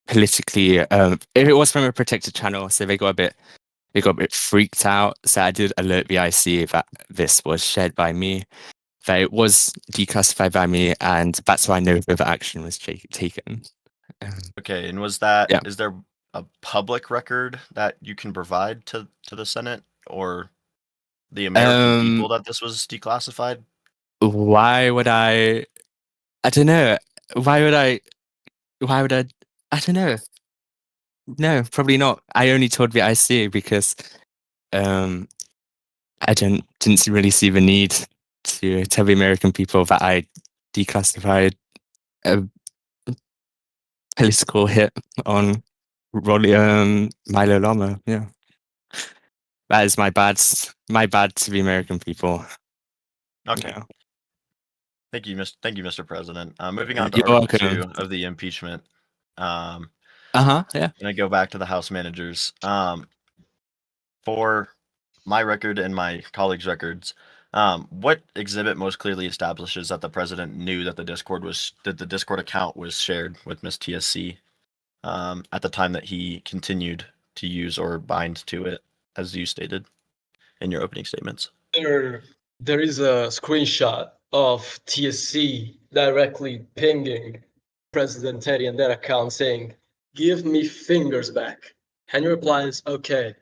politically if it was from a protected channel, so they got a bit freaked out. So I did alert the IC that this was shared by me, that it was declassified by me, and that's why no further action was taken. Okay, and was that is there a public record that you can provide to the Senate or the American people that this was declassified? Why would I? I don't know. Why would I? I don't know. No, probably not. I only told the IC because I didn't really see the need to tell the American people that I declassified a political hit on Milo Lama. Yeah, that is my bad to the American people. Okay. Yeah. Thank you, Mr. President. Moving on to You're Article welcome. 2 of the impeachment. Yeah. And I go back to the House managers. For my record and my colleagues' records, what exhibit most clearly establishes that the president knew that the Discord account was shared with Miss TSC at the time that he continued to use or bind to it, as you stated in your opening statements? There is a screenshot of TSC directly pinging President Teddy and that account saying, "Give me fingers back." Henry replies, "Okay."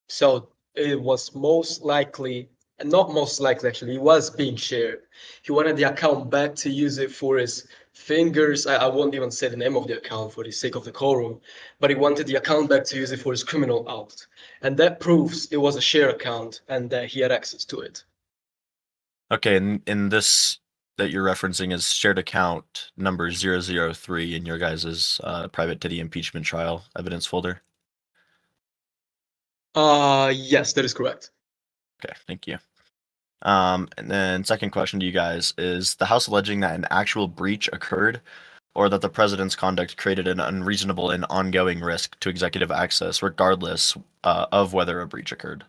So it was most likely, and not most likely actually, it was being shared. He wanted the account back to use it for his fingers. I won't even say the name of the account for the sake of the quorum, but he wanted the account back to use it for his criminal act. And that proves it was a share account and that he had access to it. Okay, and in this that you're referencing is shared account number 003 in your guys' private Teddy impeachment trial evidence folder? Yes, that is correct. Okay, thank you. And then second question to you guys is the House alleging that an actual breach occurred or that the president's conduct created an unreasonable and ongoing risk to executive access, regardless of whether a breach occurred.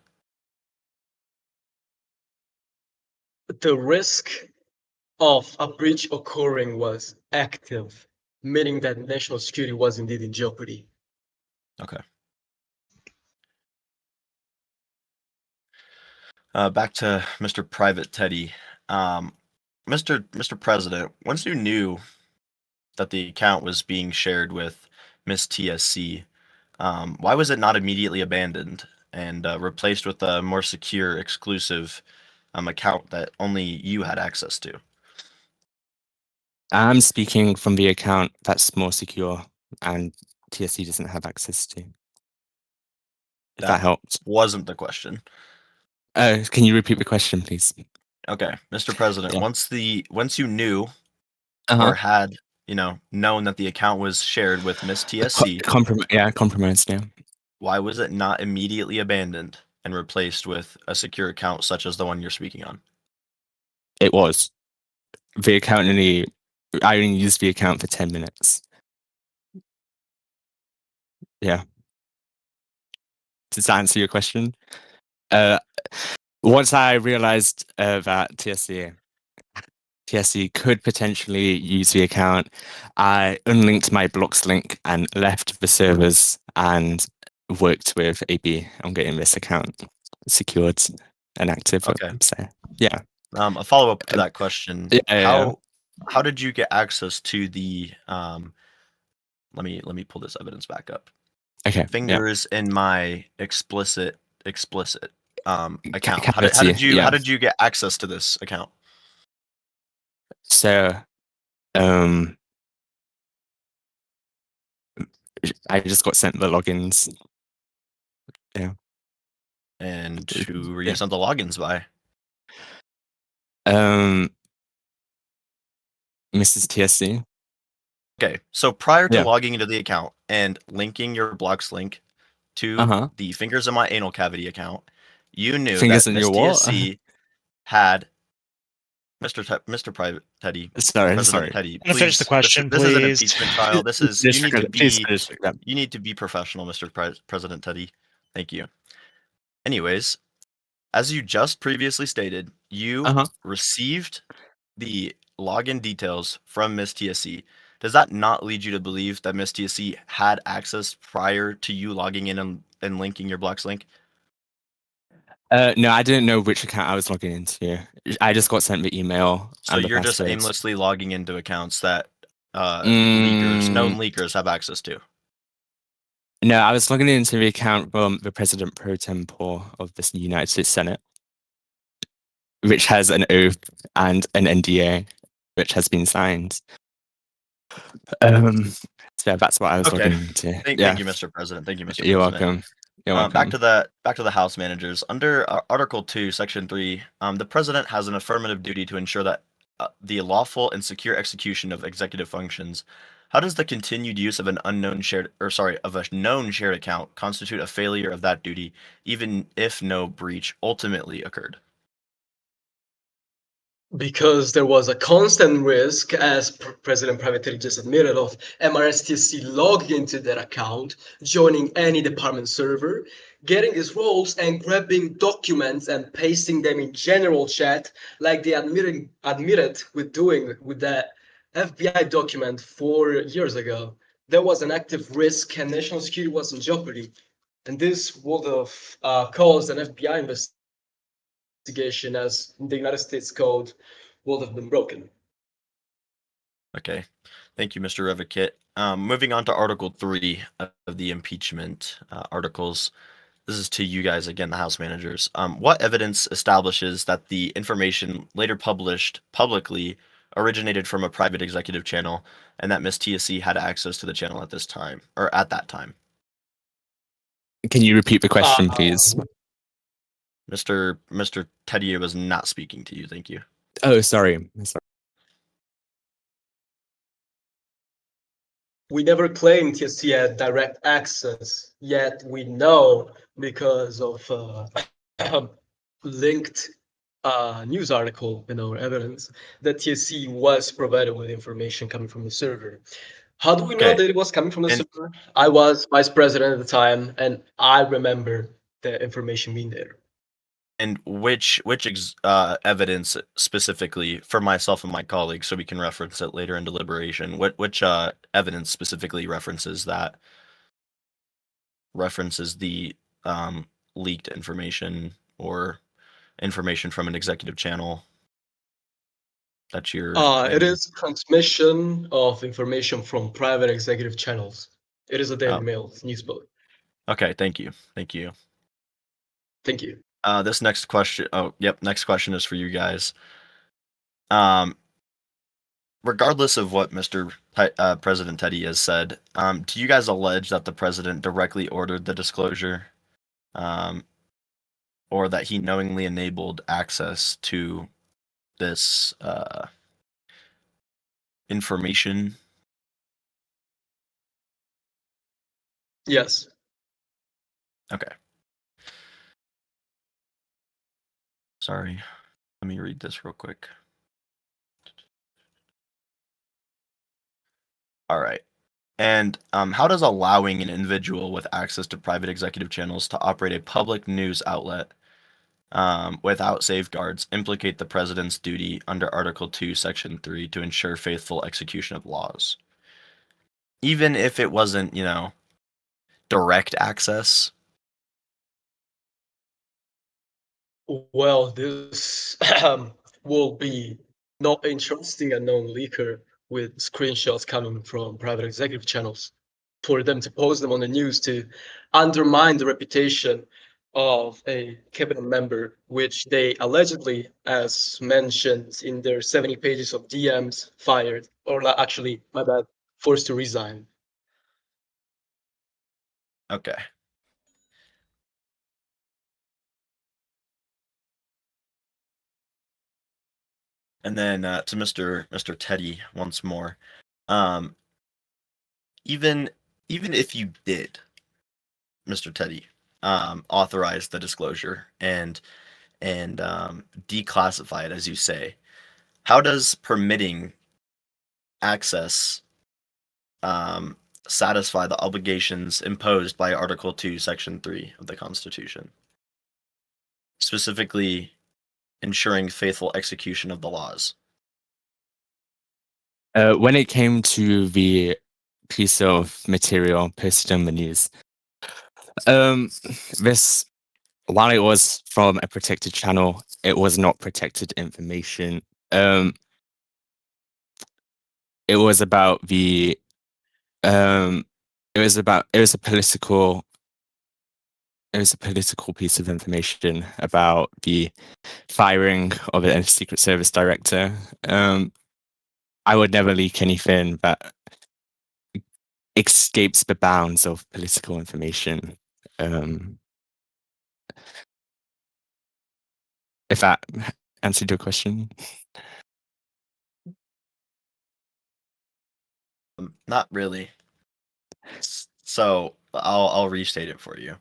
The risk of a breach occurring was active, meaning that national security was indeed in jeopardy. Okay. Back to Mr. Private Teddy. Mr. President, once you knew that the account was being shared with Miss TSC, why was it not immediately abandoned and replaced with a more secure, exclusive account that only you had access to? I'm speaking from the account that's more secure and TSC doesn't have access to. If that helped. Wasn't the question. Can you repeat the question, please? Okay, Mr. President, Yeah. once you knew or had, known that the account was shared with Miss TSC, compromised, yeah. why was it not immediately abandoned and replaced with a secure account such as the one you're speaking on? It was. The account I only used the account for 10 minutes. Yeah. Does that answer your question? Once I realized that TSC could potentially use the account, I unlinked my blocks link and left the servers and worked with AB on getting this account secured and active. Okay. So, yeah. A follow-up to that question. Yeah. How did you get access to the let me pull this evidence back up. Okay. Fingers in my explicit account. How Yeah. did you get access to this account? So I just got sent the logins. Yeah. And who were you sent the logins by? Mrs. TSC. Okay, so prior to logging into the account and linking your blocks link to the Fingers in My Anal Cavity account, you knew that Miss TSC had Mr. Private Teddy. Sorry. Teddy, please finish the question, this is an please. impeachment trial. This is you need to be professional, Mr. President Teddy. Thank you. Anyways, as you just previously stated, you received the login details from Miss TSC. Does that not lead you to believe that Miss TSC had access prior to you logging in and linking your blocks link? No, I didn't know which account I was logging into. I just got sent the email. So you're just aimlessly logging into accounts that known leakers have access to. No, I was logging into the account from the President pro tempore of the United States Senate, which has an oath and an NDA, which has been signed. So that's what I was logging into. Thank you, Mr. President. Thank you, Mr. You're President. welcome. You're welcome. Back to the House managers. Under Article 2, Section 3, the President has an affirmative duty to ensure that the lawful and secure execution of executive functions. How does the continued use of a known shared account constitute a failure of that duty, even if no breach ultimately occurred? Because there was a constant risk, as President Private Teddy just admitted, of MRSTC logging into that account, joining any department server, getting his roles and grabbing documents and pasting them in general chat, like they admitted with doing with that FBI document 4 years ago. There was an active risk and national security was in jeopardy. And this would have caused an FBI investigation, as the United States Code would have been broken. Okay. Thank you, Mr. Revokit. Moving on to Article 3 of the impeachment articles. This is to you guys again, the House managers. What evidence establishes that the information later published publicly originated from a private executive channel and that Ms. TSC had access to the channel at this time, or at that time? Can you repeat the question, please? Mr. Teddy was not speaking to you. Thank you. Oh, sorry. We never claimed TSC had direct access, yet we know because of linked a news article in our evidence that TSC was provided with information coming from the server. How do we know Okay. that it was coming from the And- server? I was vice president at the time, and I remember the information being there. And which evidence specifically for myself and my colleagues, so we can reference it later in deliberation? Which evidence specifically references the leaked information or information from an executive channel that you're It claiming? is transmission of information from private executive channels. It is a Daily Mail news bulletin. Okay, thank you. Thank you. Thank you. This next question. Oh, yep. Next question is for you guys. Regardless of what Mr. President Teddy has said, do you guys allege that the president directly ordered the disclosure, or that he knowingly enabled access to this information? Yes. Okay. Sorry. Let me read this real quick. All right. And how does allowing an individual with access to private executive channels to operate a public news outlet without safeguards implicate the president's duty under Article 2, Section 3 to ensure faithful execution of laws? Even if it wasn't, direct access? Well, this will be not interesting and known leaker with screenshots coming from private executive channels for them to post them on the news to undermine the reputation of a cabinet member, which they allegedly, as mentioned in their 70 pages of DMs, fired, or actually, my bad, forced to resign. Okay. And then to Mr. Teddy once more. Even if you did, Mr. Teddy, authorize the disclosure and declassify it, as you say, how does permitting access satisfy the obligations imposed by Article 2, Section 3 of the Constitution? Specifically, ensuring faithful execution of the laws. When it came to the piece of material posted on the news, this, while it was from a protected channel, it was not protected information. It was about the it was a political piece of information about the firing of a Secret Service director. I would never leak anything that escapes the bounds of political information. If that answered your question. Not really. So I'll restate it for you.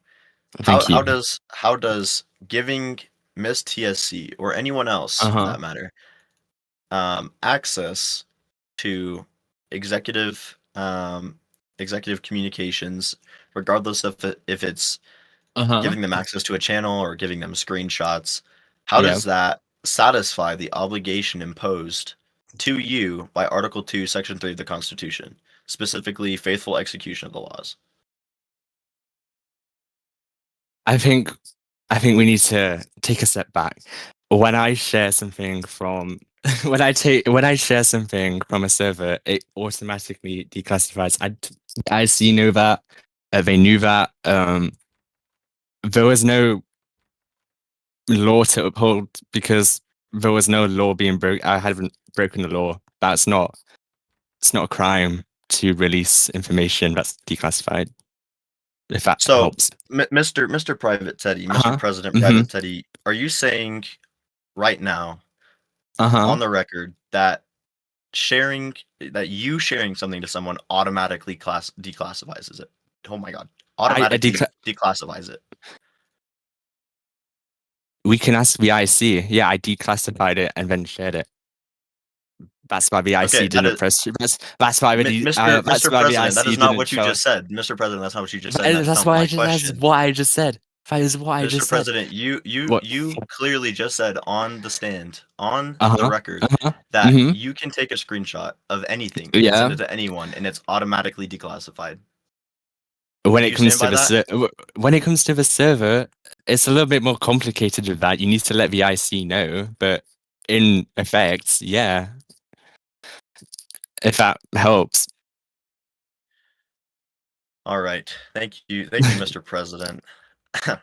Thank you. How does giving Miss TSC or anyone else for that matter access to executive communications, regardless of if it's giving them access to a channel or giving them screenshots, how does that satisfy the obligation imposed to you by Article 2, Section 3 of the Constitution, specifically faithful execution of the laws? I think we need to take a step back. When I share something from when I share something from a server, it automatically declassifies. I see know that they knew that there was no law to uphold because there was no law being broken. I haven't broken the law. It's not a crime to release information that's declassified. If that helps. Mr. Private Teddy, Mr. President Private Teddy, are you saying right now on the record that you sharing something to someone automatically declassifies it? Oh my god. Automatically declassifies it. We can ask the IC. Yeah, I declassified it and then shared it. That's why the IC Okay, didn't press. That's why the Mr. that's why the President, that IC is not didn't what you show. just said. Mr. President, that's not what you just said. and That's That's not why my I just. That's question. what I just said. That is what I Mr. just said. President, you clearly just said on the stand, on the record, that you can take a screenshot of anything and send it to anyone, and it's automatically declassified. When Do it you comes stand to by when it comes to the server, it's a little bit more complicated with that. You need to let the IC know, but in effect, yeah. If that helps. All right. Thank you, Mr. President. Thank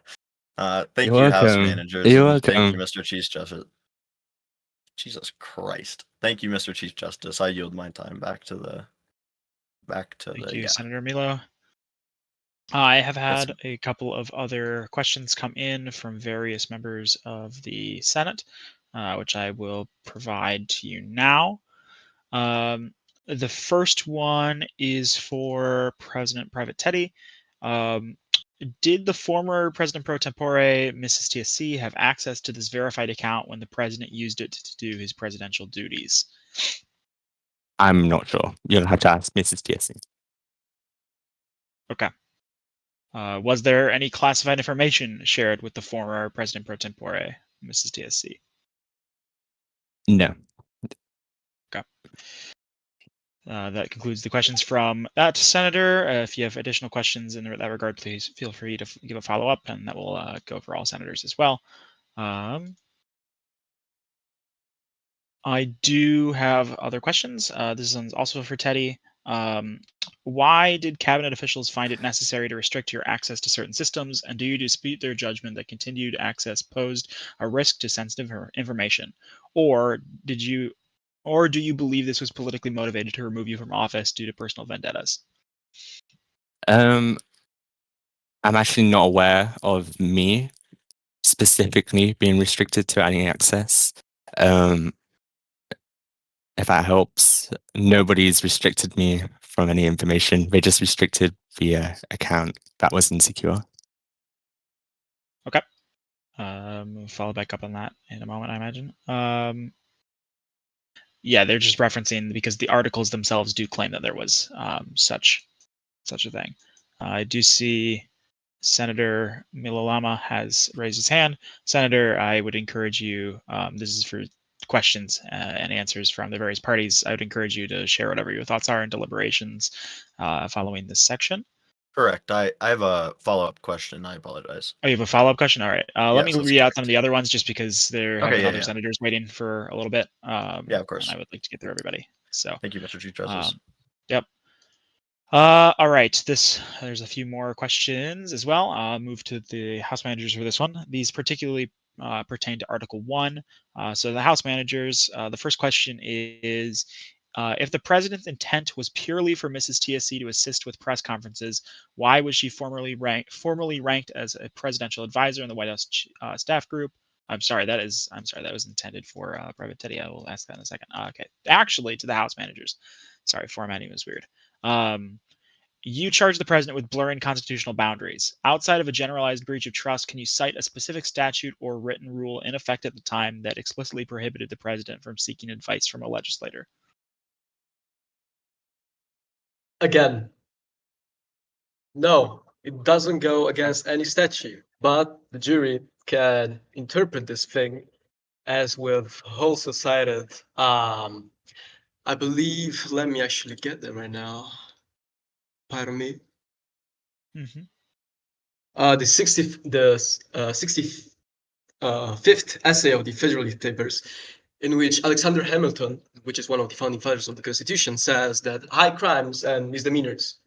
You're you, House welcome. managers, You're and thank you, welcome. Mr. Chief Justice. Jesus Christ. Thank you, Mr. Chief Justice. I yield my time back to the. Thank you, Senator Milo. I have had a couple of other questions come in from various members of the Senate, which I will provide to you now. The first one is for President Private Teddy. Did the former President Pro Tempore, Mrs. TSC, have access to this verified account when the president used it to do his presidential duties? I'm not sure. You'll have to ask Mrs. TSC. Okay. Was there any classified information shared with the former President Pro Tempore, Mrs. TSC? No. Okay. That concludes the questions from that senator. If you have additional questions in that regard, please feel free to give a follow-up, and that will go for all senators as well. I do have other questions. This is also for Teddy. Why did cabinet officials find it necessary to restrict your access to certain systems, and do you dispute their judgment that continued access posed a risk to sensitive information? Or do you believe this was politically motivated to remove you from office due to personal vendettas? I'm actually not aware of me specifically being restricted to any access. If that helps, nobody's restricted me from any information. They just restricted the account that was insecure. Okay. Follow back up on that in a moment, I imagine. Yeah, they're just referencing because the articles themselves do claim that there was such a thing. I do see Senator Milalama has raised his hand. Senator, I would encourage you, this is for questions and answers from the various parties. I would encourage you to share whatever your thoughts are in deliberations following this section. Correct. I have a follow-up question. I apologize. Oh, you have a follow-up question? All right. Let me Yes, that's read out correct. some of the other ones just because there have been other senators waiting for a little bit. Yeah, of course. And I would like to get through everybody. So thank you, Mr. Chief Justice. Yep. All right. There's a few more questions as well. I'll move to the House managers for this one. These particularly pertain to Article 1. So the House managers, the first question is, if the president's intent was purely for Mrs. TSC to assist with press conferences, why was she formally ranked as a presidential advisor in the White House staff group? I'm sorry, that was intended for Private Teddy. I will ask that in a second. Okay, actually, to the House managers. Sorry, formatting was weird. You charge the president with blurring constitutional boundaries. Outside of a generalized breach of trust, can you cite a specific statute or written rule in effect at the time that explicitly prohibited the president from seeking advice from a legislator? Again, no, it doesn't go against any statute, but the jury can interpret this thing as we've also cited. I believe, let me actually get them right now. Pardon me. Mm-hmm. The 65th essay of the Federalist Papers, in which Alexander Hamilton, which is one of the founding fathers of the Constitution, says that high crimes and misdemeanors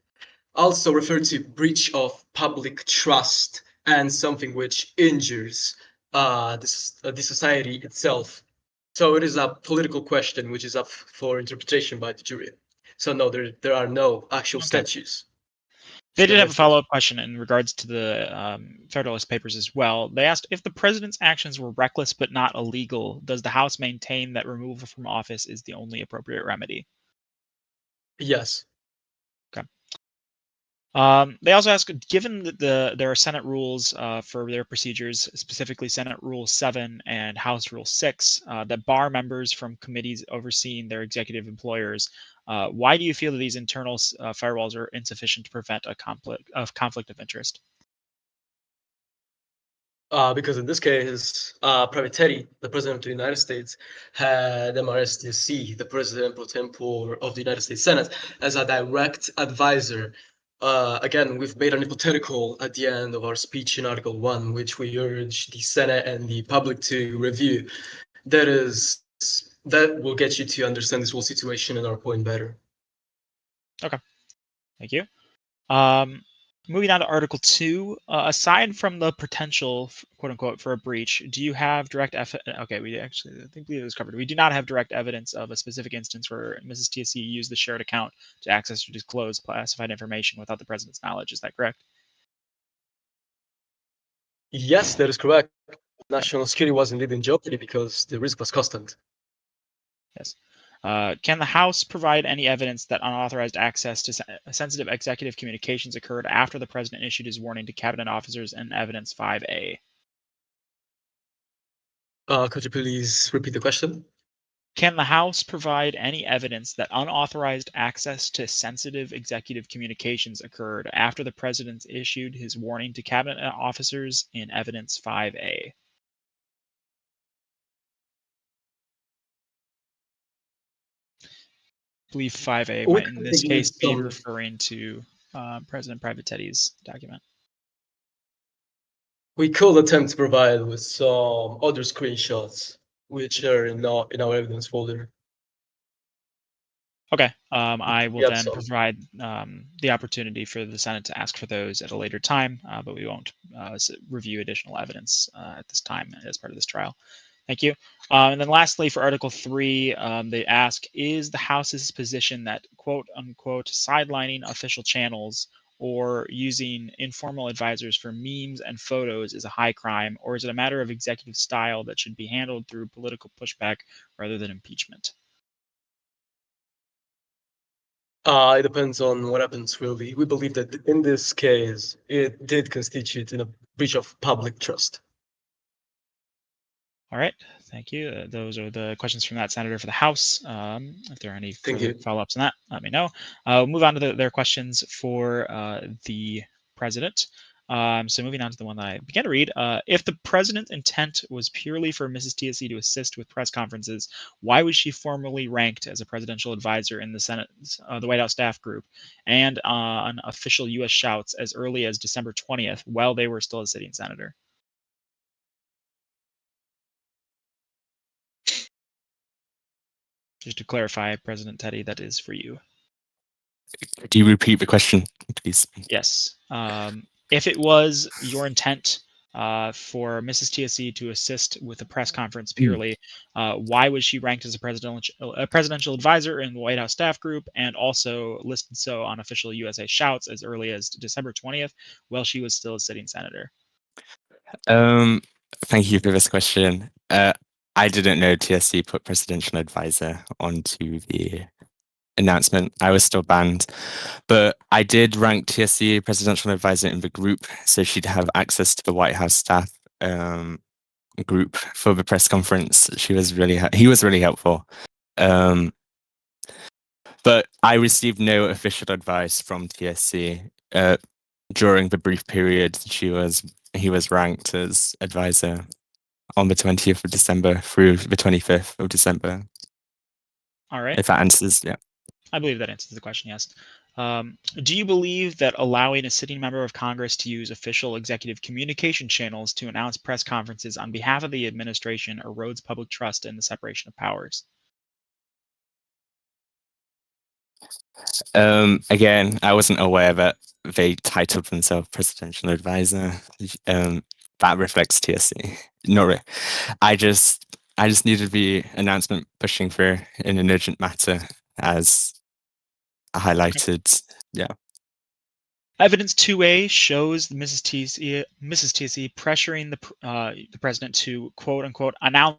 also refer to breach of public trust and something which injures the society itself. So it is a political question which is up for interpretation by the jury. So no, there are no actual statutes. They did have a follow-up question in regards to the Federalist Papers as well. They asked, if the president's actions were reckless but not illegal, does the House maintain that removal from office is the only appropriate remedy? Yes. Okay. They also ask, given that there are Senate rules for their procedures, specifically Senate Rule 7 and House Rule 6, that bar members from committees overseeing their executive employers, why do you feel that these internal firewalls are insufficient to prevent a conflict of interest? Because in this case, Private Teddy, the President of the United States, had MRSTC, the President pro tempore of the United States Senate, as a direct advisor. Again, we've made an hypothetical at the end of our speech in Article 1, which we urge the Senate and the public to review. That will get you to understand this whole situation and our point better. Okay, thank you. Moving on to Article 2, aside from the potential, quote unquote, for a breach, do you have direct okay, I think we was covered. We do not have direct evidence of a specific instance where Mrs. TSC used the shared account to access or disclose classified information without the president's knowledge. Is that correct? Yes, that is correct. National security was indeed in jeopardy because the risk was constant. Yes. Can the House provide any evidence that unauthorized access to sensitive executive communications occurred after the president issued his warning to cabinet officers in Evidence 5A? Could you please repeat the question? Can the House provide any evidence that unauthorized access to sensitive executive communications occurred after the president issued his warning to cabinet officers in Evidence 5A? I believe 5A We might, in could this give case, be some. referring to President Private Teddy's document. We could attempt to provide with some other screenshots, which are not in our evidence folder. Okay, I will We have then some. provide the opportunity for the Senate to ask for those at a later time, but we won't review additional evidence at this time as part of this trial. Thank you. And then lastly, for Article 3, they ask, is the House's position that quote unquote sidelining official channels or using informal advisors for memes and photos is a high crime, or is it a matter of executive style that should be handled through political pushback rather than impeachment? It depends on what happens, really. We believe that in this case, it did constitute a breach of public trust. All right, thank you. Those are the questions from that senator for the House. If there are any further follow-ups on that, let me know. We'll move on to their questions for the president. So moving on to the one that I began to read, if the president's intent was purely for Mrs. TSC to assist with press conferences, why was she formally ranked as a presidential advisor in the Senate, the White House staff group, and on official U.S. shouts as early as December 20th, while they were still a sitting senator? Just to clarify, President Teddy, that is for you. Do you repeat the question, please? Yes. If it was your intent for Mrs. TSC to assist with the press conference purely, why was she ranked as a presidential advisor in the White House staff group and also listed so on official USA shouts as early as December 20th while she was still a sitting senator? Thank you for this question. I didn't know TSC put presidential advisor onto the announcement. I was still banned, but I did rank TSC presidential advisor in the group, so she'd have access to the White House staff group for the press conference. He was really helpful. But I received no official advice from TSC during the brief period he was ranked as advisor on the 20th of December through the 25th of December. All right. If that answers, yeah. I believe that answers the question, yes. Do you believe that allowing a sitting member of Congress to use official executive communication channels to announce press conferences on behalf of the administration erodes public trust in the separation of powers? Again, I wasn't aware that they titled themselves presidential advisor. That reflects TSC. Not really. I just needed the announcement pushing through in an urgent matter, as I highlighted. Yeah. Evidence 2A shows Mrs. TSC pressuring the president to quote unquote announce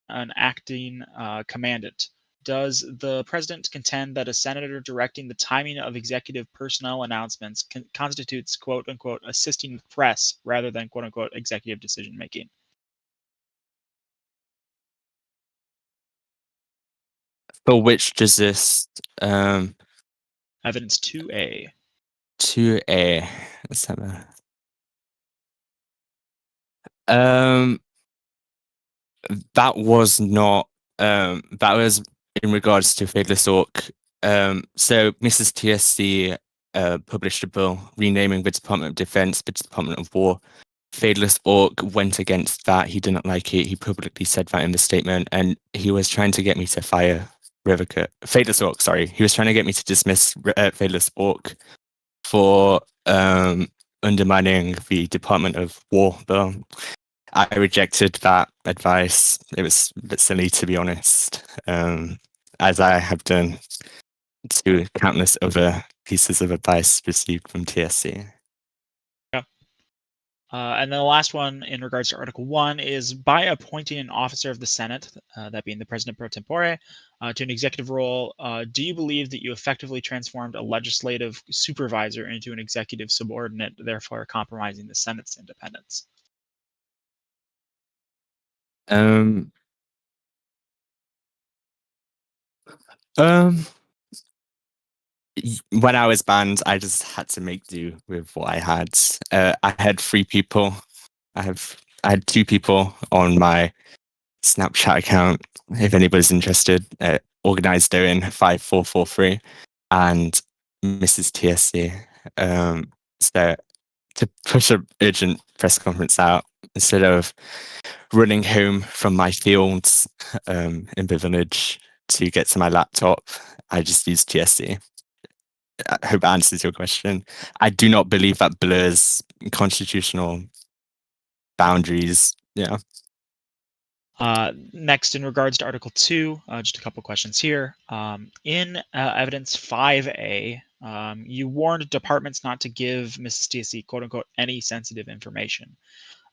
an acting commandant. does the president contend that a senator directing the timing of executive personnel announcements constitutes quote unquote assisting the press rather than quote unquote executive decision making? For which does this Evidence 2A. 2A? Let's have a that was not that was in regards to Fadeless Orc. So Mrs. TSC published a bill renaming the Department of Defense the Department of War. Fadeless Orc went against that. He didn't like it. He publicly said that in the statement, and he was trying to get me to fire Fadeless Orc. Sorry, he was trying to get me to dismiss Fadeless Orc for undermining the Department of War bill. I rejected that advice. It was a bit silly, to be honest, as I have done to countless other pieces of advice received from TSC. And then the last one in regards to Article 1 is by appointing an officer of the Senate, that being the President pro tempore, to an executive role, do you believe that you effectively transformed a legislative supervisor into an executive subordinate, therefore compromising the Senate's independence? When I was banned, I just had to make do with what I had. I had 3 people. I had 2 people on my Snapchat account. If anybody's interested, Organized Owen 5443 and Mrs. TSC. So to push an urgent press conference out, instead of running home from my fields in the village to get to my laptop, I just used TSC. I hope that answers your question. I do not believe that blurs constitutional boundaries. Yeah. Next, in regards to Article 2, just a couple questions here. In Evidence 5A, you warned departments not to give Mrs. TSC, quote unquote, any sensitive information.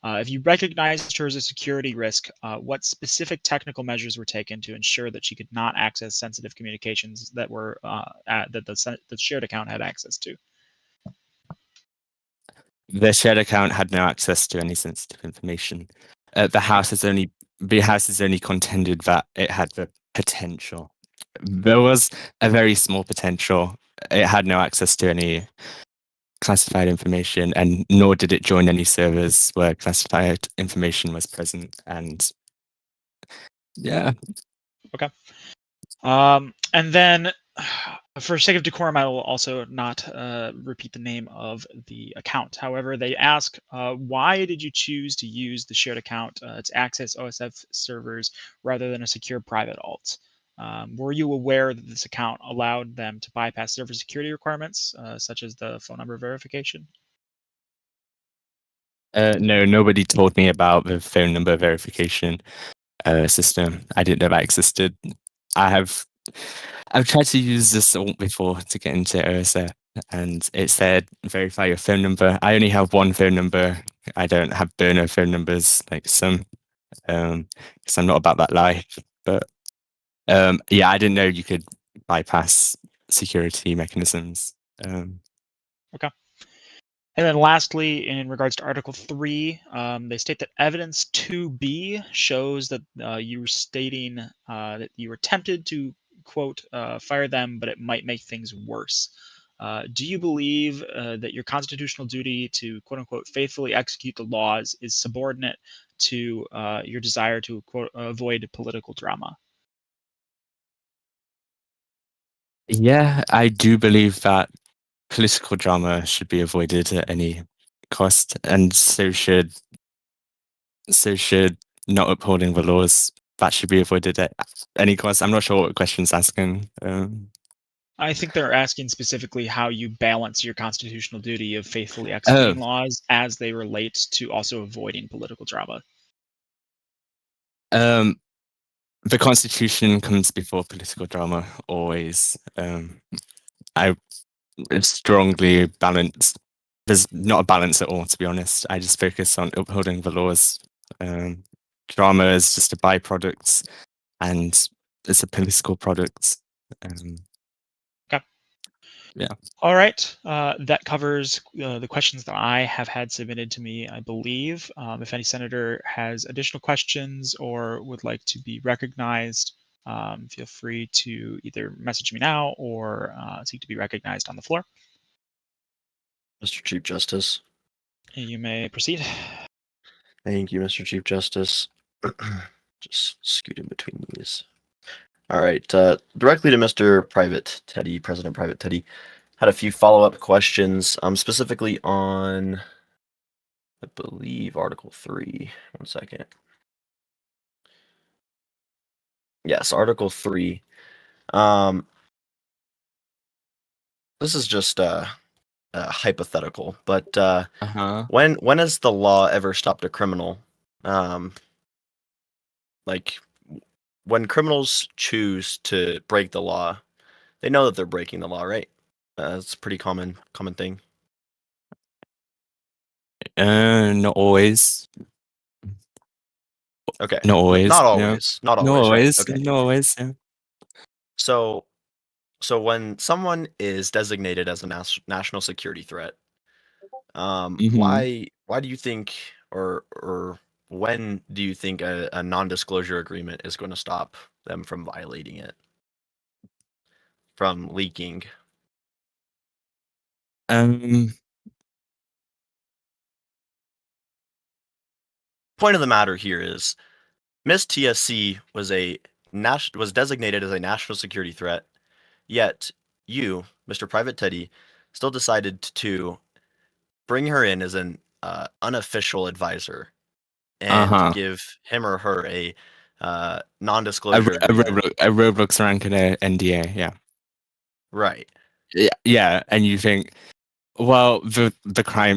If you recognized her as a security risk, what specific technical measures were taken to ensure that she could not access sensitive communications that were that the shared account had access to? The shared account had no access to any sensitive information. The House has only contended that it had the potential. There was a very small potential. It had no access to any classified information, and nor did it join any servers where classified information was present. And yeah. Okay. And then, for sake of decorum, I will also not repeat the name of the account. However, they ask, why did you choose to use the shared account to access OSF servers rather than a secure private alt? Were you aware that this account allowed them to bypass server security requirements, such as the phone number verification? No, nobody told me about the phone number verification system. I didn't know that existed. I've tried to use this before to get into OSF, and it said verify your phone number. I only have 1 phone number. I don't have burner phone numbers like some, because I'm not about that life. But yeah, I didn't know you could bypass security mechanisms. Okay. And then lastly, in regards to Article 3, they state that evidence 2B shows that you were stating that you were tempted to, quote, fire them, but it might make things worse. Do you believe that your constitutional duty to, quote unquote, faithfully execute the laws is subordinate to your desire to, quote, avoid political drama? Yeah, I do believe that political drama should be avoided at any cost, and so should not upholding the laws. That should be avoided at any cost. I'm not sure what question's asking. I think they're asking specifically how you balance your constitutional duty of faithfully executing laws as they relate to also avoiding political drama. The Constitution comes before political drama, always. It's strongly balanced. There's not a balance at all, to be honest. I just focus on upholding the laws. Drama is just a byproduct, and it's a political product. Okay. Yeah. All right. That covers the questions that I have had submitted to me, I believe. If any senator has additional questions or would like to be recognized, feel free to either message me now or seek to be recognized on the floor. Mr. Chief Justice. You may proceed. Thank you, Mr. Chief Justice. Just scoot in between these. All right. Directly to Mr. Private Teddy, President Private Teddy. Had a few follow-up questions, specifically on, I believe, Article 3. 1 second. Yes, Article 3. This is just hypothetical, but when has the law ever stopped a criminal? Like when criminals choose to break the law, they know that they're breaking the law, right? It's a pretty common thing. Not always. Okay. Not always. Not no. always. Not Not always. always. Right? Okay. Not always. Yeah. So when someone is designated as a national security threat, why do you think, or when do you think a non-disclosure agreement is going to stop them from violating it, from leaking? Point of the matter here is, Miss TSC was designated as a national security threat, yet you, Mr. Private Teddy, still decided to bring her in as an unofficial advisor and give him or her a non-disclosure agreement. A Roblox rank and a NDA, yeah. Right. Yeah, and you think, well, the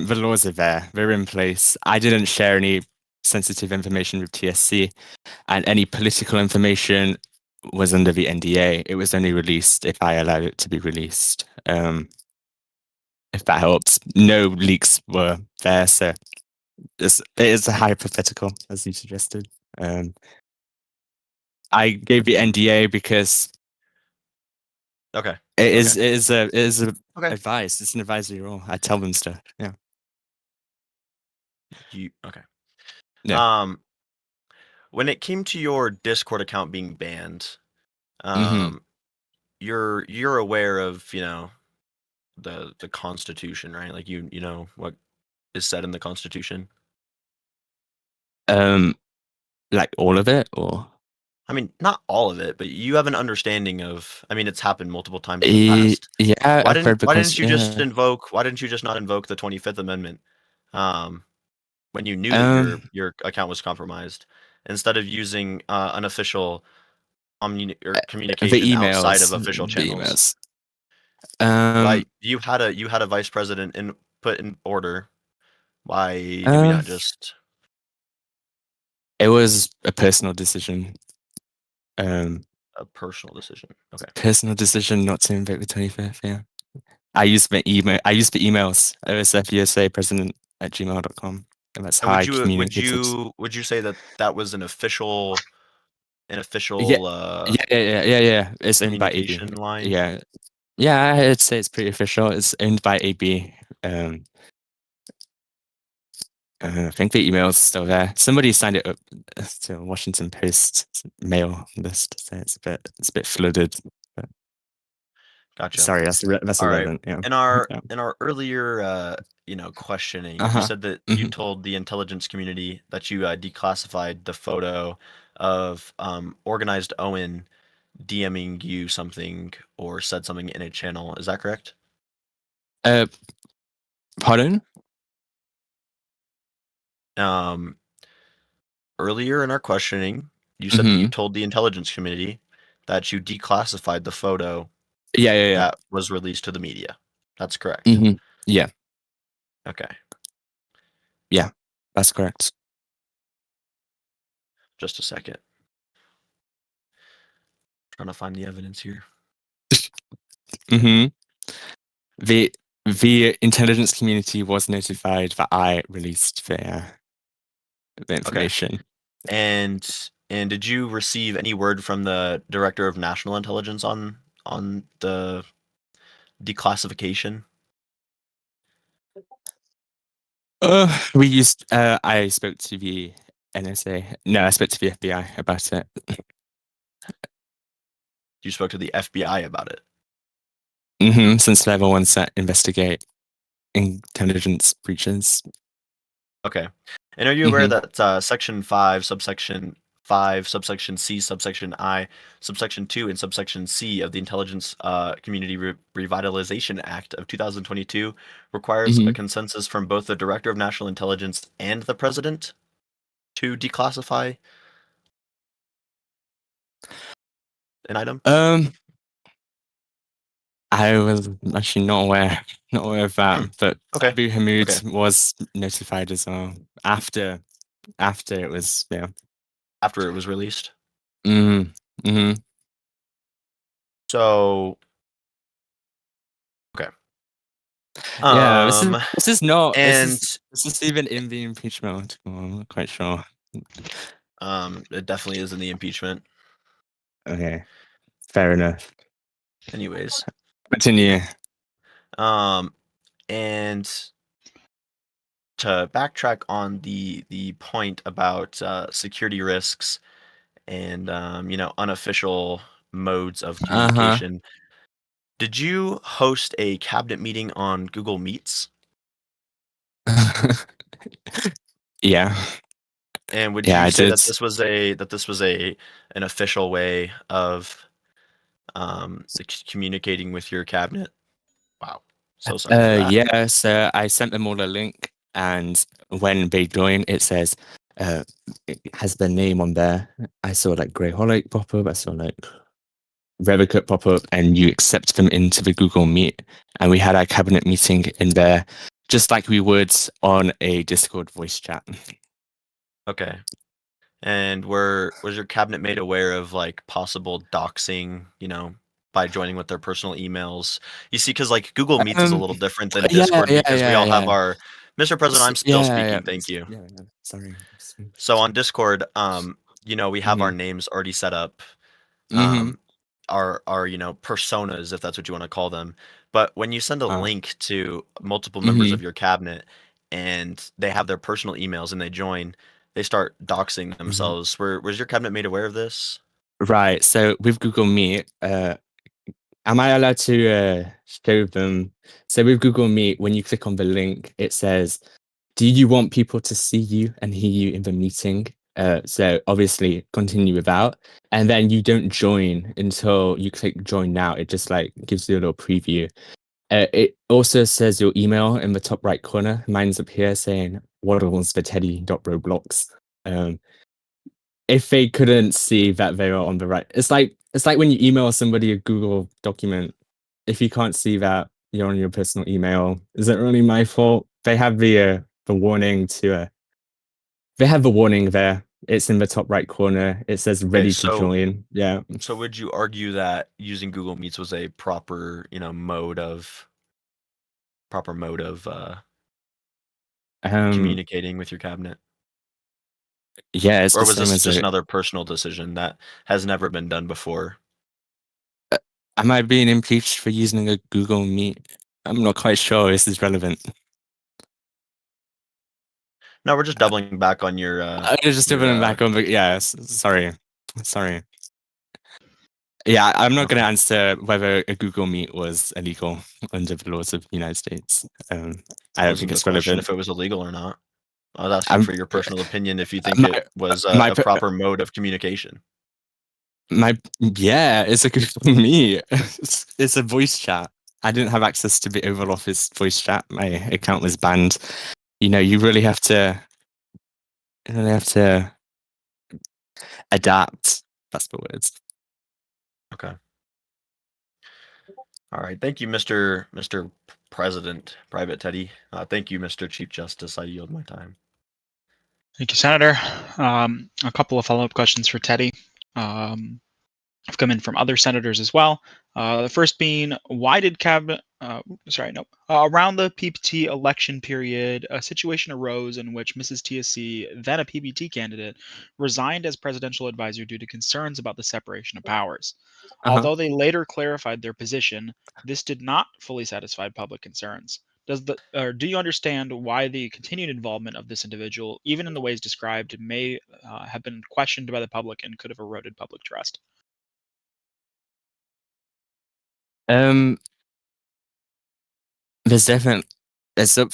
laws are there, they're in place. I didn't share any sensitive information with TSC, and any political information was under the NDA. It was only released if I allowed it to be released. If that helps. No leaks were there, so it is a hypothetical, as you suggested. I gave the NDA because okay, it is okay. advice. It's an advisory role. I tell them stuff. Yeah. Okay. Yeah. When it came to your Discord account being banned, you're aware of, the Constitution, right? Like you know what is said in the Constitution? Like all of it, or? I mean, not all of it, but you have an understanding of. I mean, it's happened multiple times in the past. Yeah. Why didn't you just not invoke the 25th Amendment? When you knew that your account was compromised, instead of using unofficial communication outside of official channels. You had a vice president put in order. Why did we not just? It was a personal decision. A personal decision. Okay. Personal decision not to invoke the 25th. Yeah. I used the emails. osfusapresident@gmail.com. And that's how I communicated. Would you say that was an official? Yeah. It's owned by AB. Communication line. Yeah. I'd say it's pretty official. It's owned by AB. I think the email's still there. Somebody signed it up to Washington Post mail list, so it's a bit flooded. But... Gotcha. Sorry, that's irrelevant. Right. Yeah. In our earlier questioning, you said that you told the intelligence community that you declassified the photo of Organized Owen DMing you something or said something in a channel. Is that correct? Pardon? Earlier in our questioning, you said that you told the intelligence community that you declassified the photo that was released to the media. That's correct. Yeah. Okay. Yeah, that's correct. Just a second. Trying to find the evidence here. The intelligence community was notified that I released the information. Okay. And And did you receive any word from the Director of National Intelligence on the declassification? We used. I spoke to the NSA. No, I spoke to the FBI about it. You spoke to the FBI about it. Since they're the ones that investigate intelligence breaches. Okay. And are you aware that Section 5, Subsection 5, Subsection C, Subsection I, Subsection 2, and Subsection C of the Intelligence Community Revitalization Act of 2022 requires a consensus from both the Director of National Intelligence and the President to declassify an item? I was actually not aware of that, but Okay. Abu Hamid Okay. was notified as well after it was After it was released. So, okay. Yeah, this is not. And this is even in the impeachment article. I'm not quite sure. it definitely is in the impeachment. Okay, fair enough. Anyways, continue. And to backtrack on the point about security risks and unofficial modes of communication, did you host a cabinet meeting on Google Meets? Yeah. And would Yeah, you I say did. that this was an official way of communicating with your cabinet? Wow, so sorry for that. Yeah, so I sent them all a link, and when they join, it says it has their name on there. I saw like Grey Holic pop up. I saw like Revocate pop up, and you accept them into the Google Meet. And we had our cabinet meeting in there, just like we would on a Discord voice chat. Okay. And was your cabinet made aware of like possible doxing, by joining with their personal emails? You see, because like Google Meets is a little different than Discord because we all have our Mr. President, I'm still speaking. Thank you. Yeah, sorry. So on Discord, we have our names already set up. Our personas, if that's what you want to call them. But when you send a link to multiple members of your cabinet and they have their personal emails and they join, they start doxing themselves. Was your cabinet made aware of this? Right. So with Google Meet, am I allowed to show them? So with Google Meet, when you click on the link, it says, do you want people to see you and hear you in the meeting? So obviously continue without, and then you don't join until you click join now. It just like gives you a little preview. It also says your email in the top right corner. Mine's up here saying waddlesforteddy.roblox. If they couldn't see that they are on the right, it's like when you email somebody a Google document. If you can't see that you're on your personal email, is it really my fault? They have the warning to. They have the warning there. It's in the top right corner. It says ready to join. Yeah. So would you argue that using Google Meets was a proper, mode of communicating with your cabinet? Yeah, it's or the was same this as just another personal decision that has never been done before? Am I being impeached for using a Google Meet? I'm not quite sure this is relevant. No, we're just doubling back on your. Just doubling back on, but yeah, sorry. Yeah, I'm not going to answer whether a Google Meet was illegal under the laws of the United States. I don't think it's relevant. If it was illegal or not. I was asking for your personal opinion if you think it was a proper mode of communication. It's a Google Meet. It's a voice chat. I didn't have access to the Oval Office voice chat. My account was banned. You really have to adapt. That's the words. Okay. All right. Thank you, Mr. President, Private Teddy. Thank you, Mr. Chief Justice. I yield my time. Thank you, Senator. A couple of follow-up questions for Teddy. Have come in from other senators as well. The first being, why did cabinet Around the PPT election period, a situation arose in which Mrs. TSC, then a PPT candidate, resigned as presidential advisor due to concerns about the separation of powers. Although they later clarified their position, this did not fully satisfy public concerns. Do you understand why the continued involvement of this individual, even in the ways described, may have been questioned by the public and could have eroded public trust? There's definitely it's up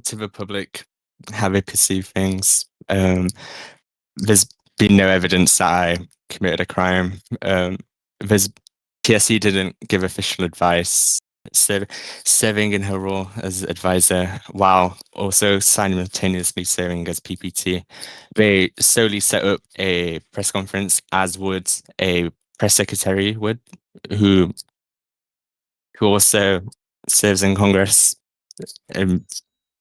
to the public how they perceive things. There's been no evidence that I committed a crime. There's TSC didn't give official advice, serving in her role as advisor while also simultaneously serving as PPT. They solely set up a press conference, as would a press secretary would, who also serves in Congress in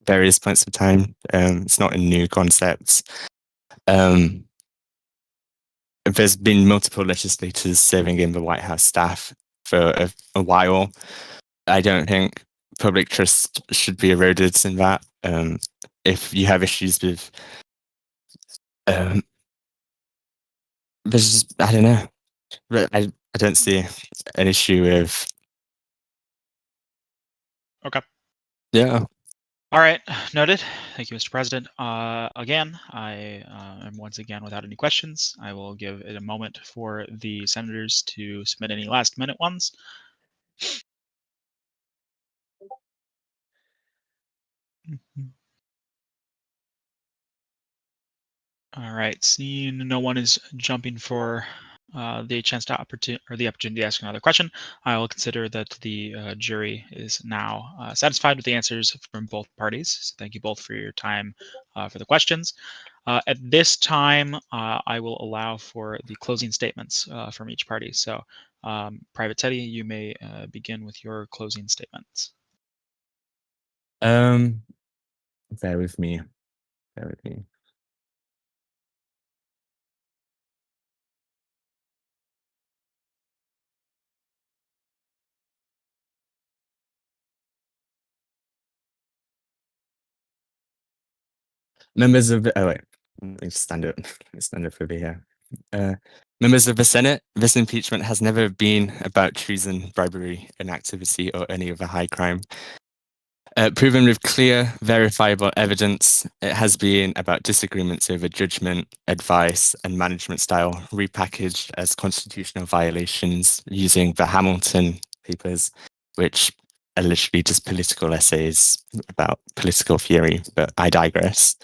various points of time. It's not a new concept. There's been multiple legislators serving in the White House staff for a while. I don't think public trust should be eroded in that. If you have issues with, there's just, I don't know, but I don't see an issue with. Okay. Yeah. All right, noted. Thank you, Mr. President. Again, I am once again without any questions. I will give it a moment for the senators to submit any last-minute ones. All right, seeing no one is jumping for the chance to the opportunity to ask another question, I will consider that the jury is now satisfied with the answers from both parties. So thank you both for your time for the questions. At this time, I will allow for the closing statements from each party. So, Private Teddy, you may begin with your closing statements. Bear with me. Bear with me. Members of the, let me stand up. Let's stand up over here. Members of the Senate, this impeachment has never been about treason, bribery, inactivity, or any other high crime. Proven with clear, verifiable evidence, it has been about disagreements over judgment, advice, and management style, repackaged as constitutional violations using the Hamilton papers, which are literally just political essays about political theory, but I digress.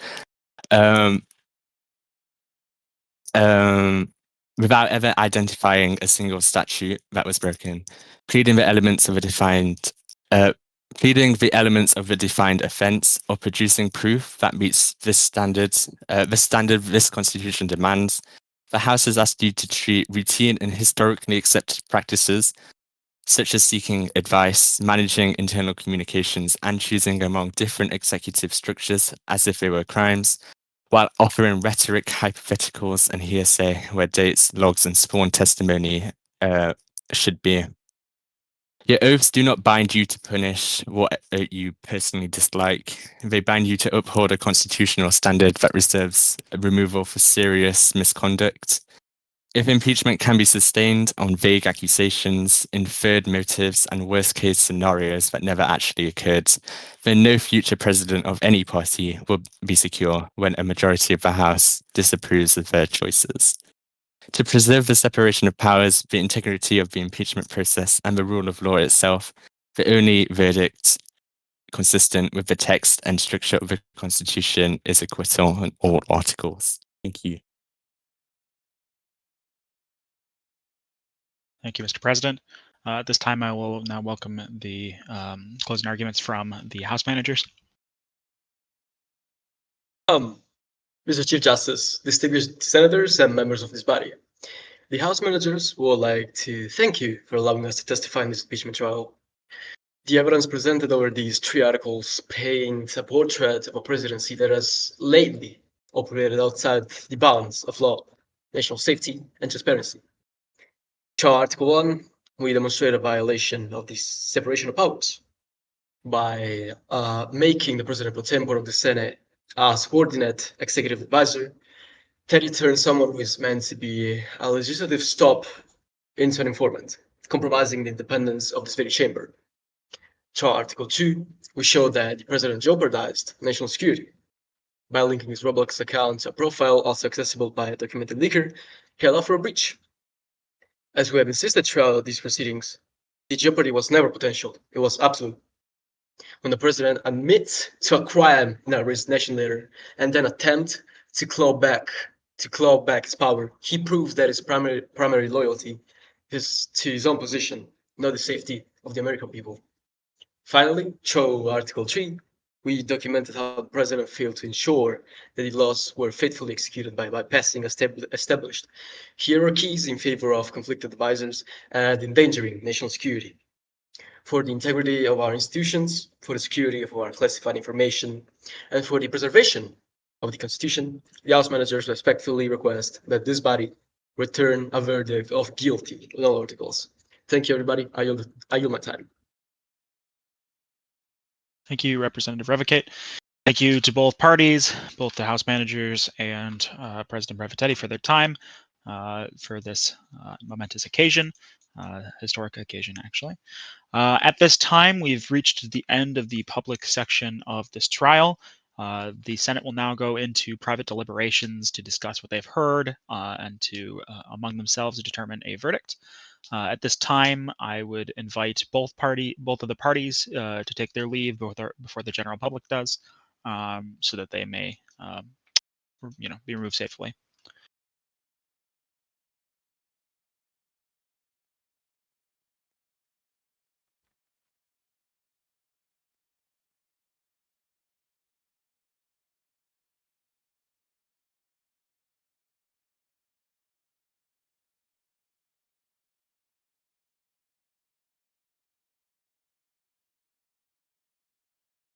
Without ever identifying a single statute that was broken, pleading the elements of a defined offence or producing proof that meets the standard this constitution demands. The House has asked you to treat routine and historically accepted practices, such as seeking advice, managing internal communications, and choosing among different executive structures as if they were crimes, while offering rhetoric, hypotheticals, and hearsay where dates, logs, and sworn testimony should be. Your oaths do not bind you to punish what you personally dislike. They bind you to uphold a constitutional standard that reserves removal for serious misconduct. If impeachment can be sustained on vague accusations, inferred motives, and worst-case scenarios that never actually occurred, then no future president of any party will be secure when a majority of the House disapproves of their choices. To preserve the separation of powers, the integrity of the impeachment process, and the rule of law itself, the only verdict consistent with the text and structure of the Constitution is acquittal on all articles. Thank you. Thank you, Mr. President. At this time, I will now welcome the closing arguments from the House managers. Mr. Chief Justice, distinguished senators, and members of this body, the House managers would like to thank you for allowing us to testify in this impeachment trial. The evidence presented over these 3 articles paints a portrait of a presidency that has lately operated outside the bounds of law, national safety, and transparency. Article 1 we demonstrate a violation of the separation of powers by making the President pro tempore of the Senate a subordinate executive advisor. Teddy turns someone who is meant to be a legislative stop into an informant, compromising the independence of this very chamber. To Article 2, we show that the president jeopardized national security by linking his Roblox account to a profile also accessible by a documented leaker. He allowed for a breach. As we have insisted throughout these proceedings, the jeopardy was never potential, it was absolute. When the president admits to a crime in a resignation letter and then attempt to claw back his power, he proves that his primary loyalty is to his own position, not the safety of the American people. Finally, through Article 3, we documented how the president failed to ensure that the laws were faithfully executed by bypassing established hierarchies in favor of conflicted advisors and endangering national security. For the integrity of our institutions, for the security of our classified information, and for the preservation of the Constitution, the House managers respectfully request that this body return a verdict of guilty on all articles. Thank you, everybody. I yield my time. Thank you, Representative Revocate. Thank you to both parties, both the House managers and President Brevetetti for their time for this momentous occasion, historic occasion, actually. At this time, we've reached the end of the public section of this trial. The Senate will now go into private deliberations to discuss what they've heard and to, among themselves, determine a verdict. At this time, I would invite both of the parties to take their leave before the general public does, so that they may, be removed safely.